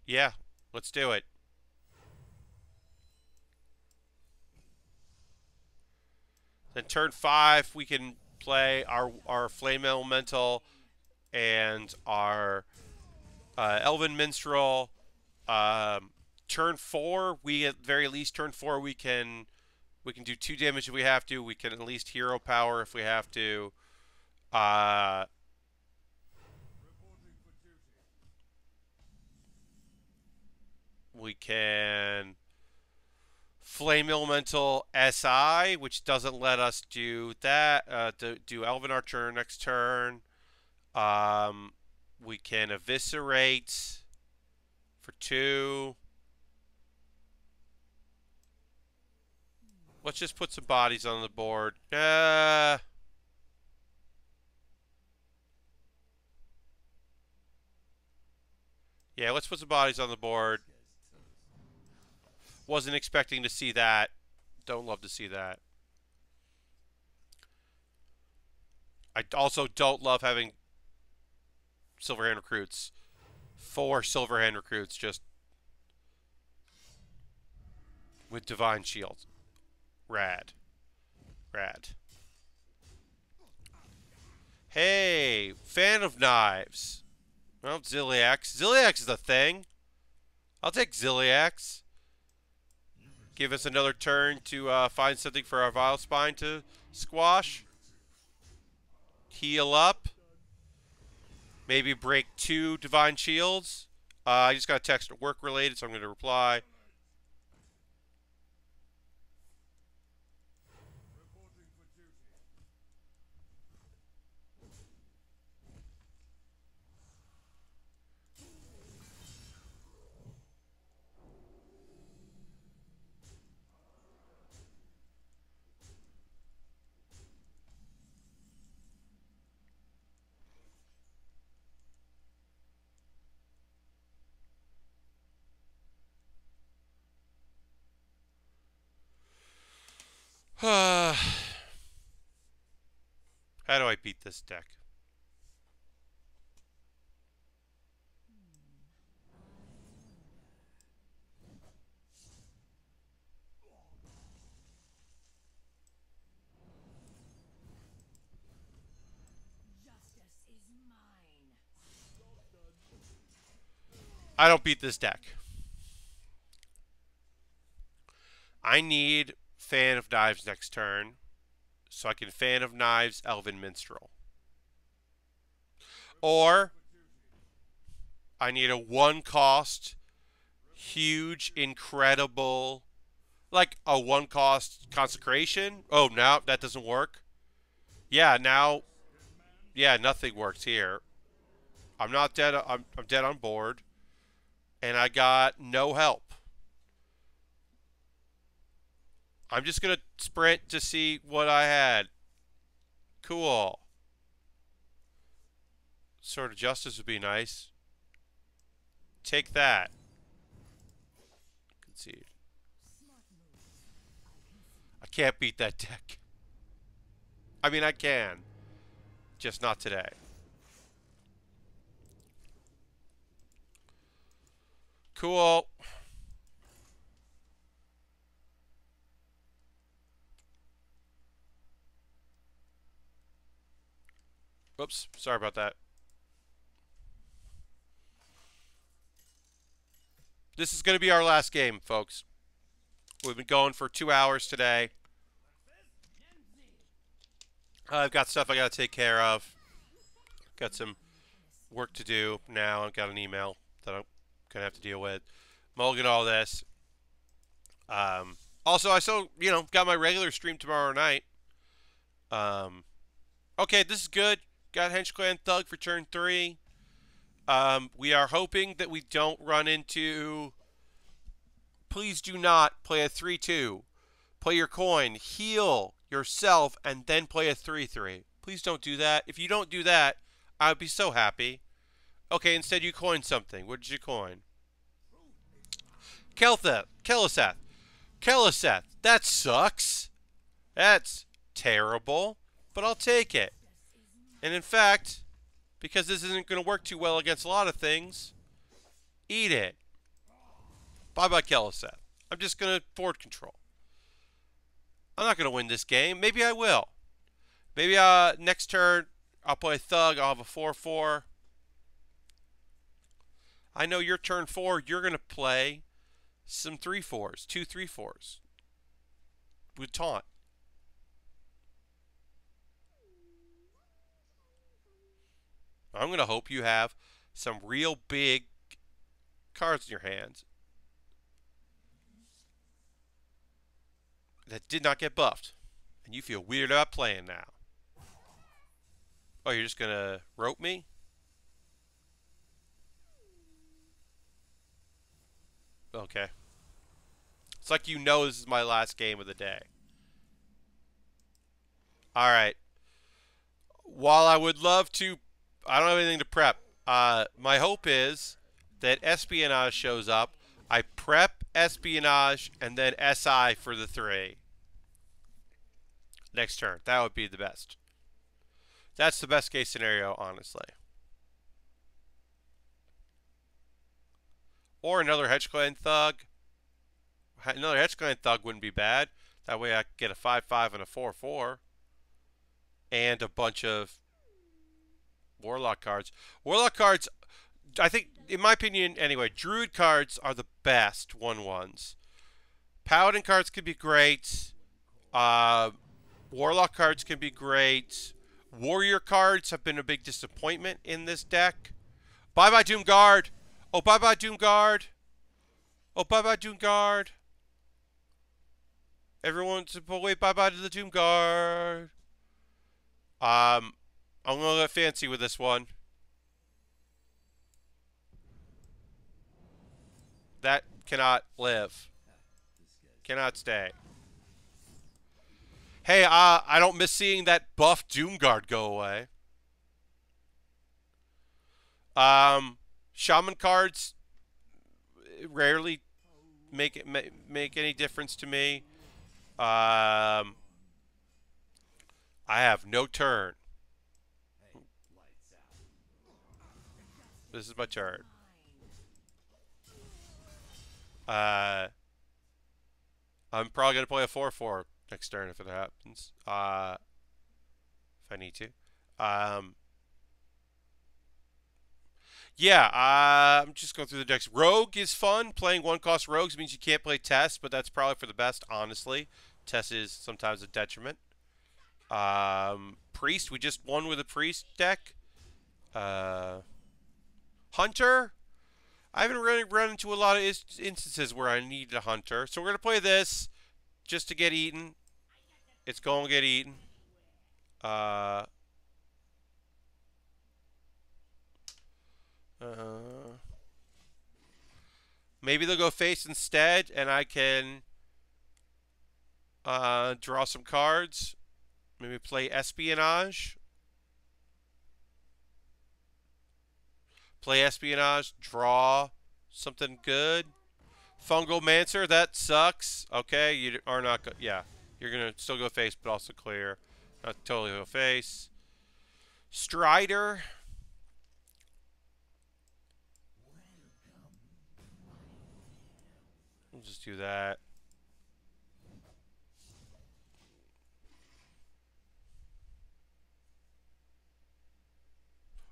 Yeah, let's do it. Then turn 5, we can play our Flame Elemental and our Elven Minstrel. Turn 4, we at very least turn 4 we can do 2 damage if we have to. We can at least hero power if we have to. We can Flame Elemental SI, which doesn't let us do that. Do Elven Archer next turn. We can Eviscerate for 2. Let's just put some bodies on the board. Yeah, let's put some bodies on the board. Wasn't expecting to see that. Don't love to see that. I also don't love having Silverhand Recruits. 4 Silverhand Recruits just with Divine Shield. Rad. Hey, fan of knives. Well, Ziliax. Ziliax is a thing. I'll take Ziliax. Give us another turn to find something for our Vile Spine to squash. Heal up. Maybe break 2 Divine Shields. I just got a text work related, so I'm going to reply. How do I beat this deck? Justice is mine. I don't beat this deck. I need Fan of Knives next turn, so I can Fan of Knives Elven Minstrel. Or I need a 1-cost, huge, incredible, like a 1-cost Consecration. Oh, now that doesn't work. Yeah, now, yeah, nothing works here. I'm not dead. I'm dead on board, and I got no help. I'm just gonna sprint to see what I had. Cool. Sword of Justice would be nice. Take that. Concede. I can't beat that deck. I mean, I can. Just not today. Cool. Whoops, sorry about that. This is going to be our last game, folks. We've been going for 2 hours today. I've got stuff I got to take care of. Got some work to do now. I've got an email that I'm going to have to deal with. Mulligan all this. Also, I still, got my regular stream tomorrow night. Okay, this is good. Got Hench Clan Thug for turn 3. We are hoping that we don't run into... Please do not play a 3-2. Play your coin, heal yourself, and then play a 3-3. Please don't do that. If you don't do that, I would be so happy. Okay, instead you coin something. What did you coin? Keliseth. That sucks. That's terrible, but I'll take it. And in fact, because this isn't going to work too well against a lot of things, eat it. Bye-bye, Keliseth. I'm just going to board control. I'm not going to win this game. Maybe I will. Maybe next turn I'll play Thug. I'll have a 4-4. I know your turn 4, you're going to play some 3-4s, 2 3-4s with taunt. I'm going to hope you have some real big cards in your hands that did not get buffed. And you feel weird about playing now. Oh, you're just going to rope me? Okay. It's like you know this is my last game of the day. Alright. While I would love to... I don't have anything to prep. My hope is that Espionage shows up. I prep Espionage and then SI for the 3. Next turn. That would be the best. That's the best case scenario, honestly. Or another Hedge Clan Thug. Another Hedge Clan Thug wouldn't be bad. That way I could get a 5-5 and a 4-4. And a bunch of Warlock cards. Warlock cards, I think, in my opinion, anyway, Druid cards are the best 1/1s. Paladin cards can be great. Warlock cards can be great. Warrior cards have been a big disappointment in this deck. Bye-bye, Doomguard. Oh, bye-bye, Doomguard. Oh, bye-bye, Doomguard. Everyone's wait, bye-bye to the Doomguard. I'm going to get fancy with this one. That cannot live. Cannot stay. Hey, I don't miss seeing that buff Doomguard go away. Shaman cards rarely make any difference to me. I have no turn. This is my turn. I'm probably going to play a 4-4 next turn if it happens. If I need to. Yeah, I'm just going through the decks. Rogue is fun. Playing 1-cost rogues means you can't play Test, but that's probably for the best, honestly. Test is sometimes a detriment. Priest, we just won with a Priest deck. Hunter, I haven't really run into a lot of instances where I need a Hunter. So we're going to play this just to get eaten. It's going to get eaten. Maybe they'll go face instead, and I can draw some cards. Maybe play Espionage. Play Espionage, draw something good. Fungal Mancer, that sucks. Okay, you are not... yeah, you're going to still go face, but also clear. Not totally go face. Strider. We'll just do that.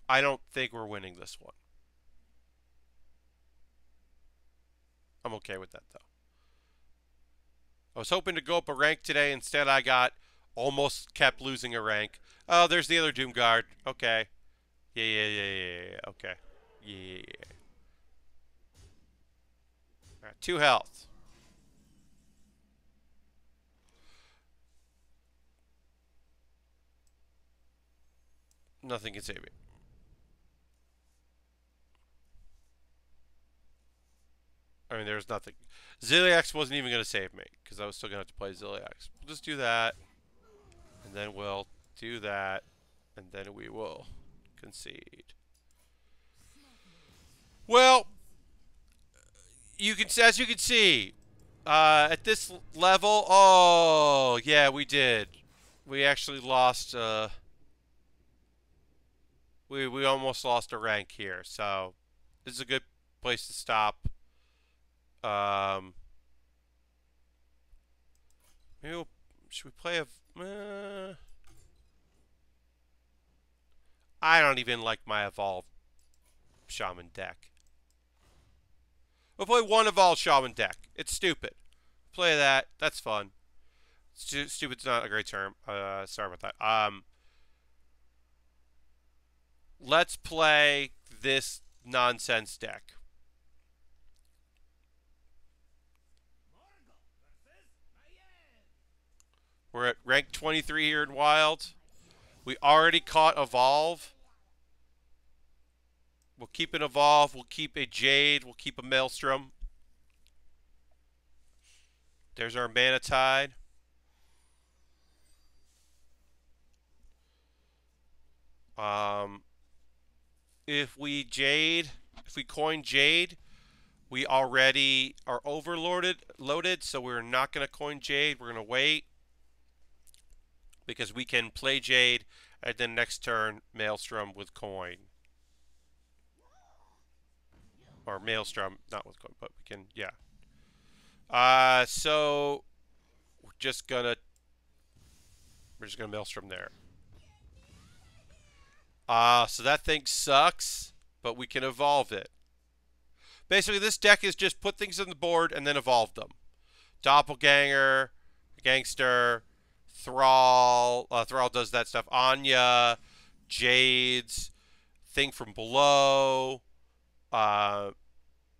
I don't think we're winning this one. I'm okay with that, though. I was hoping to go up a rank today. Instead, I got almost kept losing a rank. Oh, there's the other Doom Guard. Okay. Yeah. Okay. Yeah. All right, 2 health. Nothing can save me. I mean, there's nothing. Ziliax wasn't even going to save me because I was still going to have to play Ziliax. We'll just do that. And then we'll do that. And then we will concede. Well, as you can see, at this level, oh yeah, we did. We actually lost. We almost lost a rank here, so this is a good place to stop. Maybe should we play a? I don't even like my evolved shaman deck. We'll play one evolved shaman deck. It's stupid. Play that. That's fun. Stupid's not a great term. Sorry about that. Let's play this nonsense deck. We're at rank 23 here in Wild. We already caught Evolve. We'll keep an Evolve. We'll keep a Jade. We'll keep a Maelstrom. There's our Mana Tide. If we coin Jade, we already are loaded, so we're not going to coin Jade. We're going to wait because we can play Jade and then next turn Maelstrom with coin. Or Maelstrom, not with coin, but we can, yeah. So we're just gonna Maelstrom there. So that thing sucks, but we can evolve it. Basically, this deck is just put things on the board and then evolve them. Doppelganger, Gangster, Thrall. Thrall does that stuff. Anya, Jades, Thing from Below.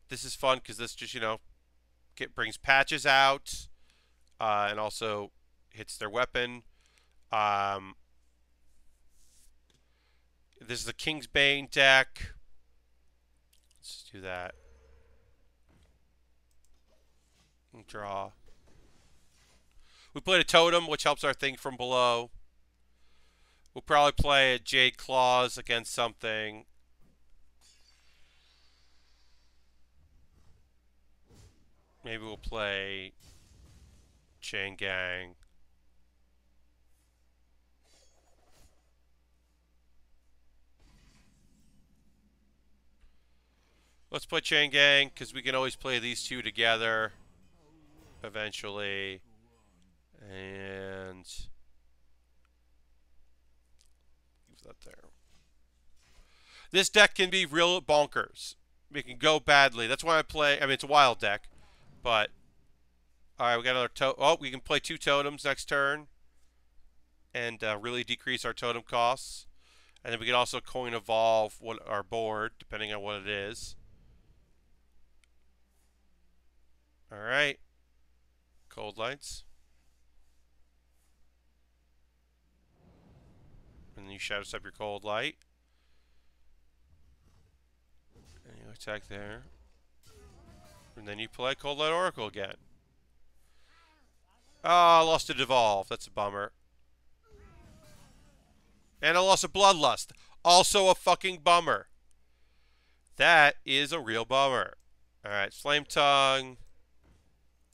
This is fun because this just, brings patches out and also hits their weapon. This is the King's Bane deck. Let's do that. Draw. We played a Totem, which helps our Thing from Below. We'll probably play a Jade Claws against something. Maybe we'll play Chain Gang. Let's play Chain Gang, because we can always play these two together eventually. And leave that there. This deck can be real bonkers. It can go badly. That's why I play. I mean, it's a wild deck, but all right, we got another we can play 2 totems next turn, and really decrease our totem costs. And then we can also coin evolve our board, depending on what it is. All right, Cold Lights. And then you Shadow Step your Cold Light. And you attack there. And then you play Cold Light Oracle again. Oh, I lost a Devolve. That's a bummer. And I lost a Bloodlust. Also a fucking bummer. That is a real bummer. Alright, Flame Tongue.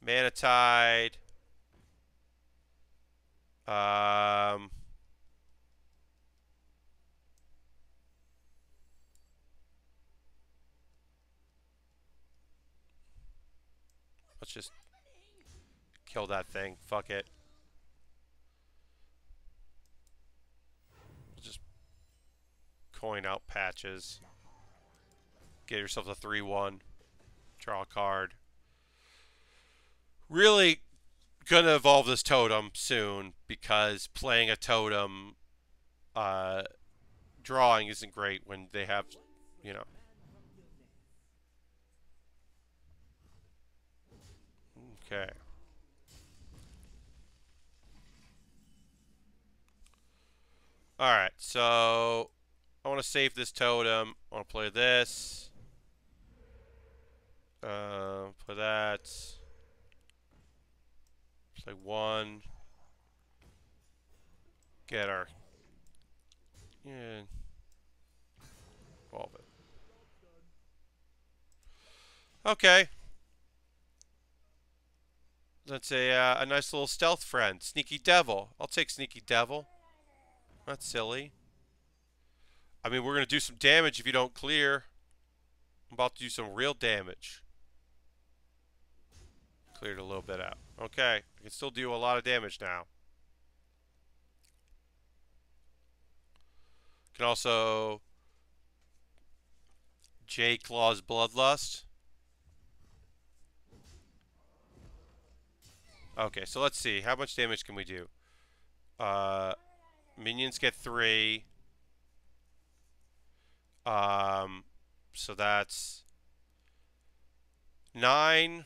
Mana Tide. Let's just kill that thing. Fuck it. We'll just coin out patches. Get yourself a 3-1. Draw a card. Really gonna evolve this totem soon because playing a totem drawing isn't great when they have, you know. Okay. Alright, so I want to save this totem. I want to play this. Play that. Play one. Get our... Yeah. Evolve it. Okay. That's a nice little stealth friend. Sneaky Devil. I'll take Sneaky Devil. That's silly. I mean, we're going to do some damage if you don't clear. I'm about to do some real damage. Cleared a little bit out. Okay. I can still do a lot of damage now. Can also... J Claw's Bloodlust. Okay, so let's see. How much damage can we do? Minions get 3. So that's 9.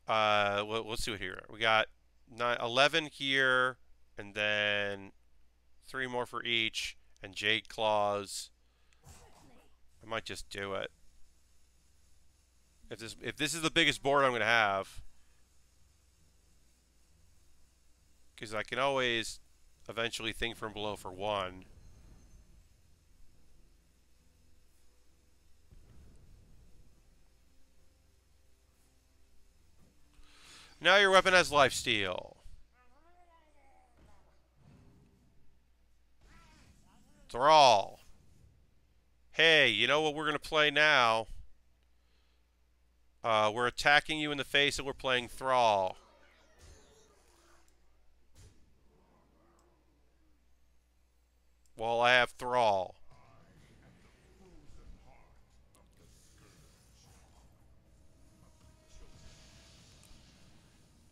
Let's do it here. We got 11 here, and then 3 more for each, and Jade Claws. I might just do it. If this is the biggest board I'm gonna have, because I can always eventually think from below for 1. Now your weapon has lifesteal. Thrall. Hey, you know what we're going to play now? We're attacking you in the face and we're playing Thrall. Well, I have Thrall.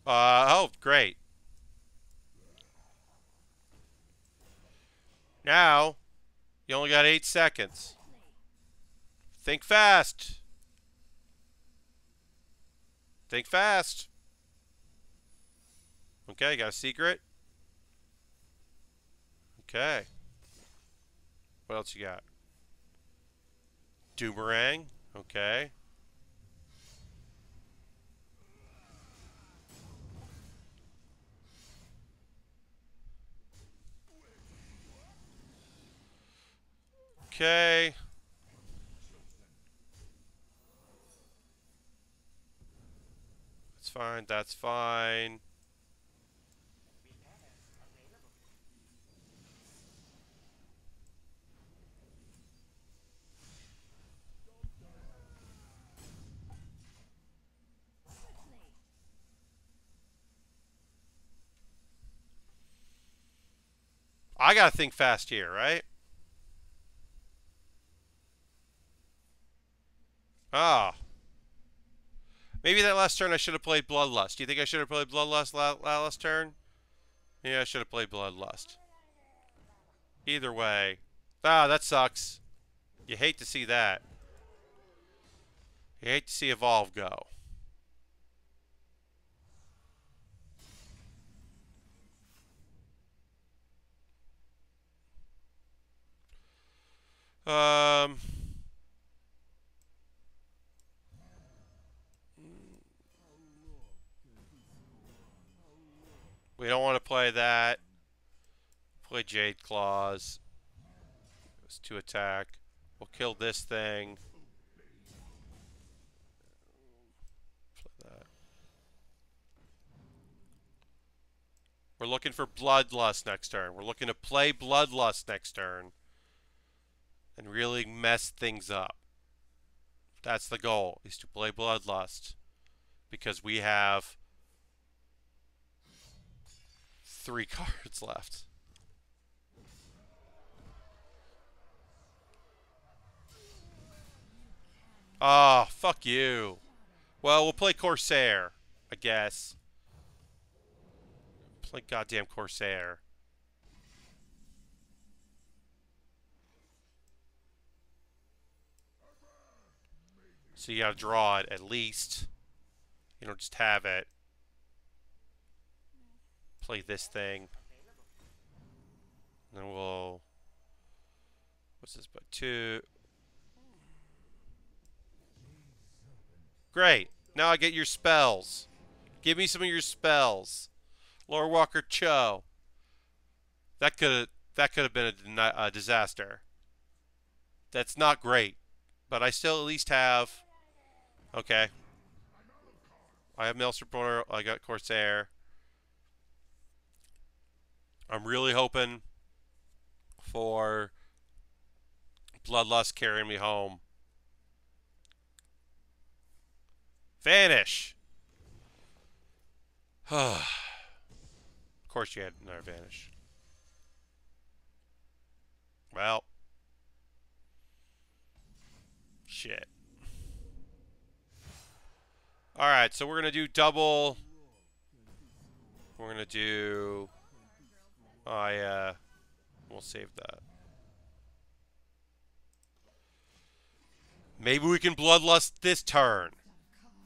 Oh, great. Now, you only got 8 seconds. Think fast. Think fast. Okay, got a secret? Okay. What else you got? Doomerang. Okay. Okay. That's fine. That's fine. I gotta think fast here, right? Ah. Maybe that last turn I should have played Bloodlust. Do you think I should have played Bloodlust last turn? Yeah, I should have played Bloodlust. Either way. Ah, that sucks. You hate to see that. You hate to see Evolve go. We don't want to play that. Play Jade Claws. It's to attack. We'll kill this thing. Play that. We're looking for Bloodlust next turn. We're looking to play Bloodlust next turn. And really mess things up. That's the goal, is to play Bloodlust. Because we have 3 cards left. Oh, fuck you. Well, we'll play Corsair, I guess. Play goddamn Corsair. So you gotta draw it at least. You don't just have it. Play this thing. Then we'll... What's this? But 2. Great. Now I get your spells. Give me some of your spells. Lord Walker Cho. That could have been a disaster. That's not great. But I still at least have... Okay. I have Maelstrom Porter. I got Corsair. I'm really hoping for Bloodlust carrying me home. Vanish! Of course you had another vanish. Well. Shit. Alright, so we're going to do double. We're going to do... we'll save that. Maybe we can Bloodlust this turn.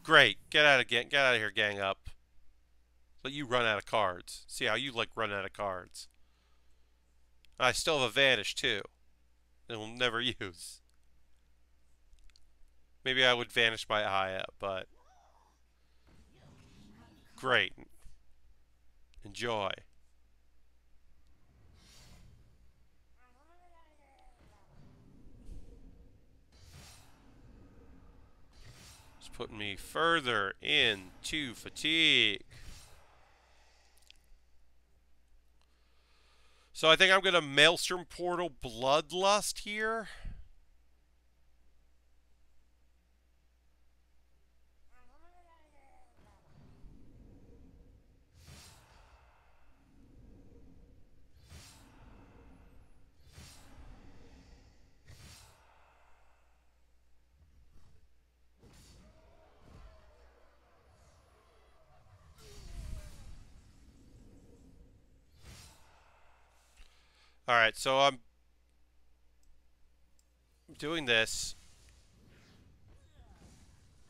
Great. Get out of here, gang up. Let you run out of cards. See how you like run out of cards. I still have a vanish too. That we'll never use. Maybe I would vanish my eye up, but great. Enjoy. It's putting me further into fatigue. So I think I'm going to Maelstrom Portal Bloodlust here. Alright, so I'm doing this.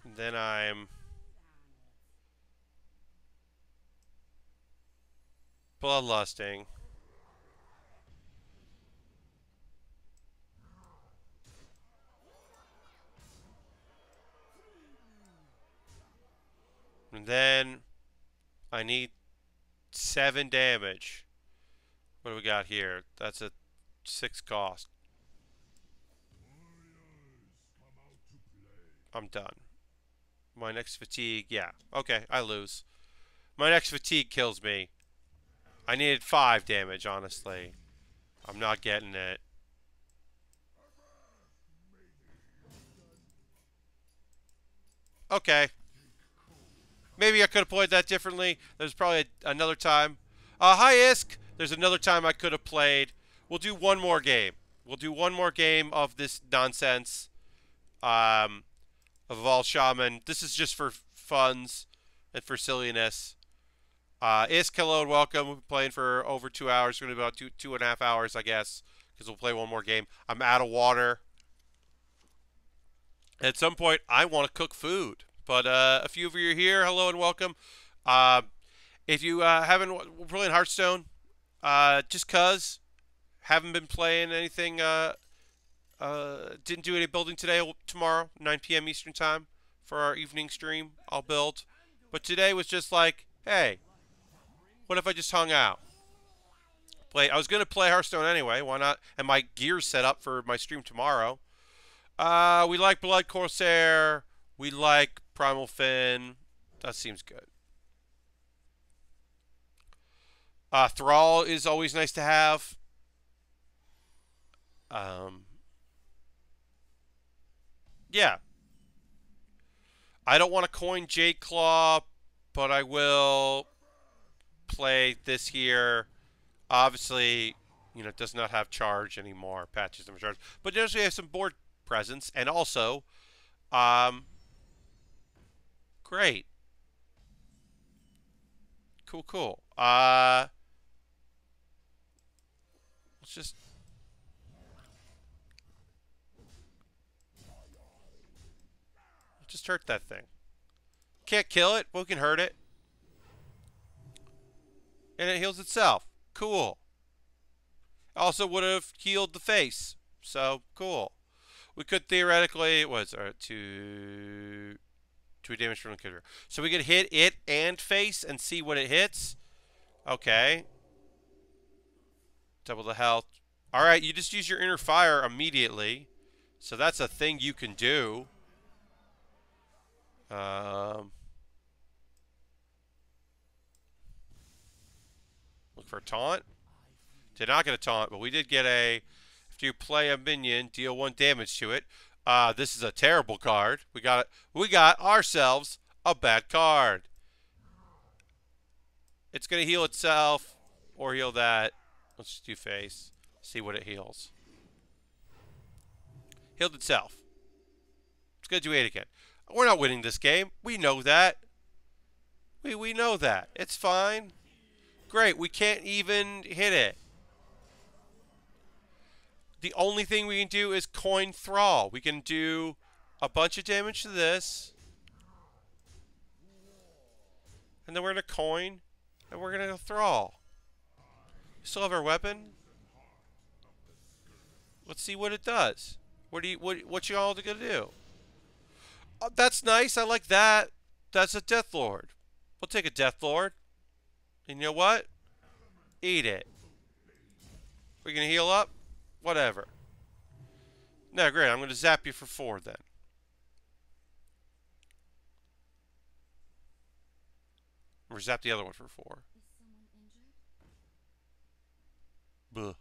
And then I'm bloodlusting. And then I need 7 damage. What do we got here? That's a 6 cost. I'm done. My next fatigue, yeah. Okay, I lose. My next fatigue kills me. I needed 5 damage, honestly. I'm not getting it. Okay. Maybe I could have played that differently. There's probably another time. Hi, Isk. There's another time I could have played. We'll do one more game. We'll do one more game of this nonsense. Of Evolved Shaman. This is just for funds and for silliness. Isk, hello and welcome. We've been playing for over 2 hours. It's going to be about 2.5 hours, I guess. Because we'll play one more game. I'm out of water. At some point, I want to cook food. But a few of you are here. Hello and welcome. If you haven't, we're playing Hearthstone. Just cause. Haven't been playing anything. Didn't do any building today. Tomorrow, 9 p.m. Eastern Time. For our evening stream, I'll build. But today was just like, hey, what if I just hung out? I was going to play Hearthstone anyway. Why not? And my gear's set up for my stream tomorrow. We like Blood Corsair. We like Primal Fin. That seems good. Thrall is always nice to have. Yeah. I don't want to coin Jade Claw, but I will play this here. Obviously, you know, it does not have charge anymore. Patches them charge. But it does have some board presence. And also, Um, great. Cool, cool. Let's just hurt that thing. Can't kill it, but we can hurt it. And it heals itself. Cool. Also would have healed the face. So, cool. We could theoretically, what's our two damage from the character. So we could hit it and face and see what it hits. Okay. Double the health. Alright, you just use your inner fire immediately. So that's a thing you can do. Look for a taunt. Did not get a taunt, but we did get a... If you play a minion, deal 1 damage to it. This is a terrible card. We got ourselves a bad card. It's going to heal itself or heal that. Let's just do face. See what it heals. Healed itself. It's going to do 8 again. We're not winning this game. We know that. We know that. It's fine. Great. We can't even hit it. The only thing we can do is coin Thrall. We can do a bunch of damage to this. And then we're going to coin. And we're going to Thrall. Still have our weapon. Let's see what it does. What you all going to do? Oh, that's nice. I like that. That's a Death Lord. We'll take a Death Lord. And you know what? Eat it. We're going to heal up? Whatever. No, great. I'm going to zap you for 4 then. Or zap the other one for 4. Is someone injured? Buh.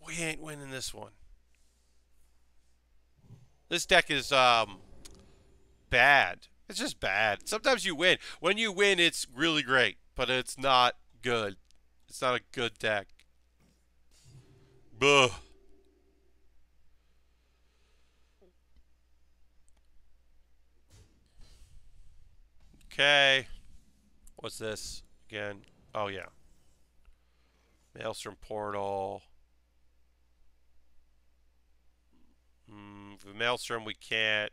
We ain't winning this one. This deck is bad. It's just bad. Sometimes you win. When you win, it's really great, but it's not good. It's not a good deck. Buh. Okay. What's this again? Oh, yeah. Maelstrom Portal. The Maelstrom, we can't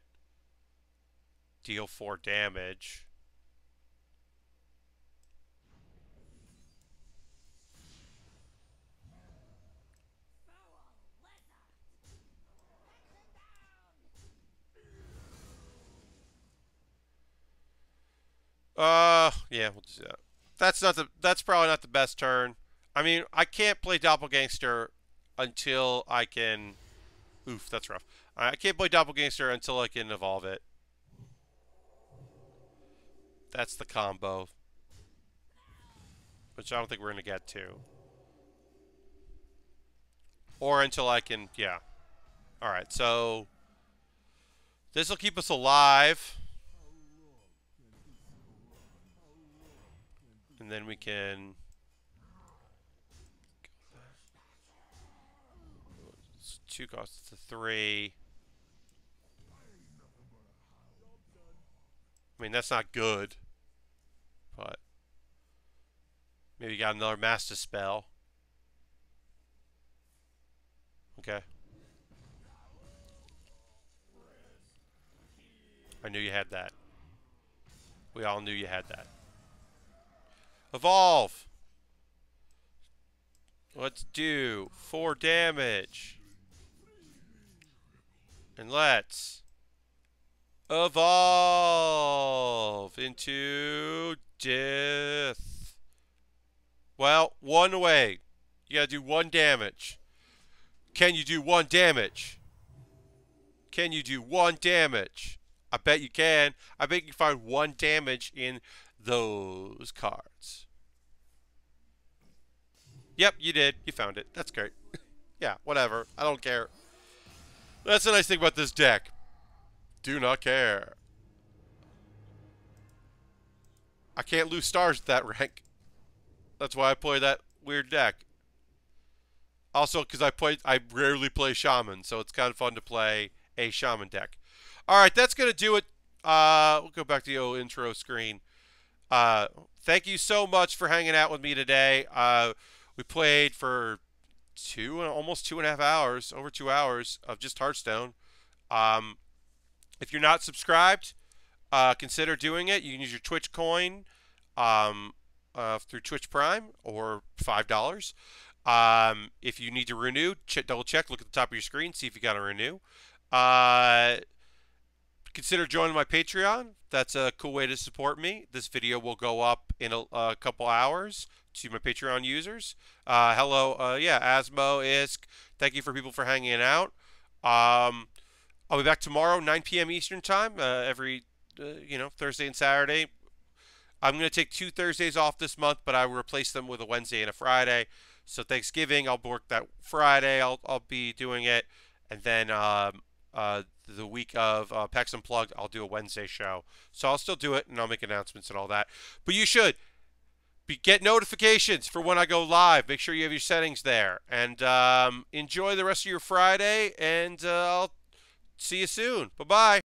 deal 4 damage. Yeah, we'll do that. That's probably not the best turn. I mean, I can't play Doppelgangster until I can... Oof, that's rough. I can't play Doppelgangster until I can evolve it. That's the combo. Which I don't think we're going to get to. Or until I can... Yeah. Alright, so... This will keep us alive. And then we can... It's 2 costs to 3. I mean, that's not good. But... Maybe got another Master Spell. Okay. I knew you had that. We all knew you had that. Evolve! Let's do 4 damage. And let's evolve into death. Well, 1 away. You gotta do 1 damage. Can you do 1 damage? Can you do 1 damage? I bet you can. I bet you can find 1 damage in those cards. Yep, you did. You found it. That's great. Yeah, whatever. I don't care. That's the nice thing about this deck. Do not care. I can't lose stars at that rank. That's why I play that weird deck. Also, because I rarely play Shaman, so it's kind of fun to play a Shaman deck. All right, that's gonna do it. We'll go back to the old intro screen. Thank you so much for hanging out with me today. We played for almost 2.5 hours, over 2 hours of just Hearthstone. Um, if you're not subscribed, consider doing it. You can use your Twitch coin through Twitch Prime or $5. If you need to renew, double check, look at the top of your screen, see if you got to renew. Consider joining my Patreon. That's a cool way to support me. This video will go up in a couple hours to my Patreon users. Hello, yeah, Asmo, Isk. Thank you for people for hanging out. I'll be back tomorrow, 9 p.m. Eastern time, every Thursday and Saturday. I'm going to take 2 Thursdays off this month, but I will replace them with a Wednesday and a Friday. So Thanksgiving, I'll work that Friday. I'll be doing it, and then the week of PAX Unplugged, I'll do a Wednesday show. So I'll still do it, and I'll make announcements and all that. But you should get notifications for when I go live. Make sure you have your settings there, and enjoy the rest of your Friday. And I'll see you soon. Bye bye.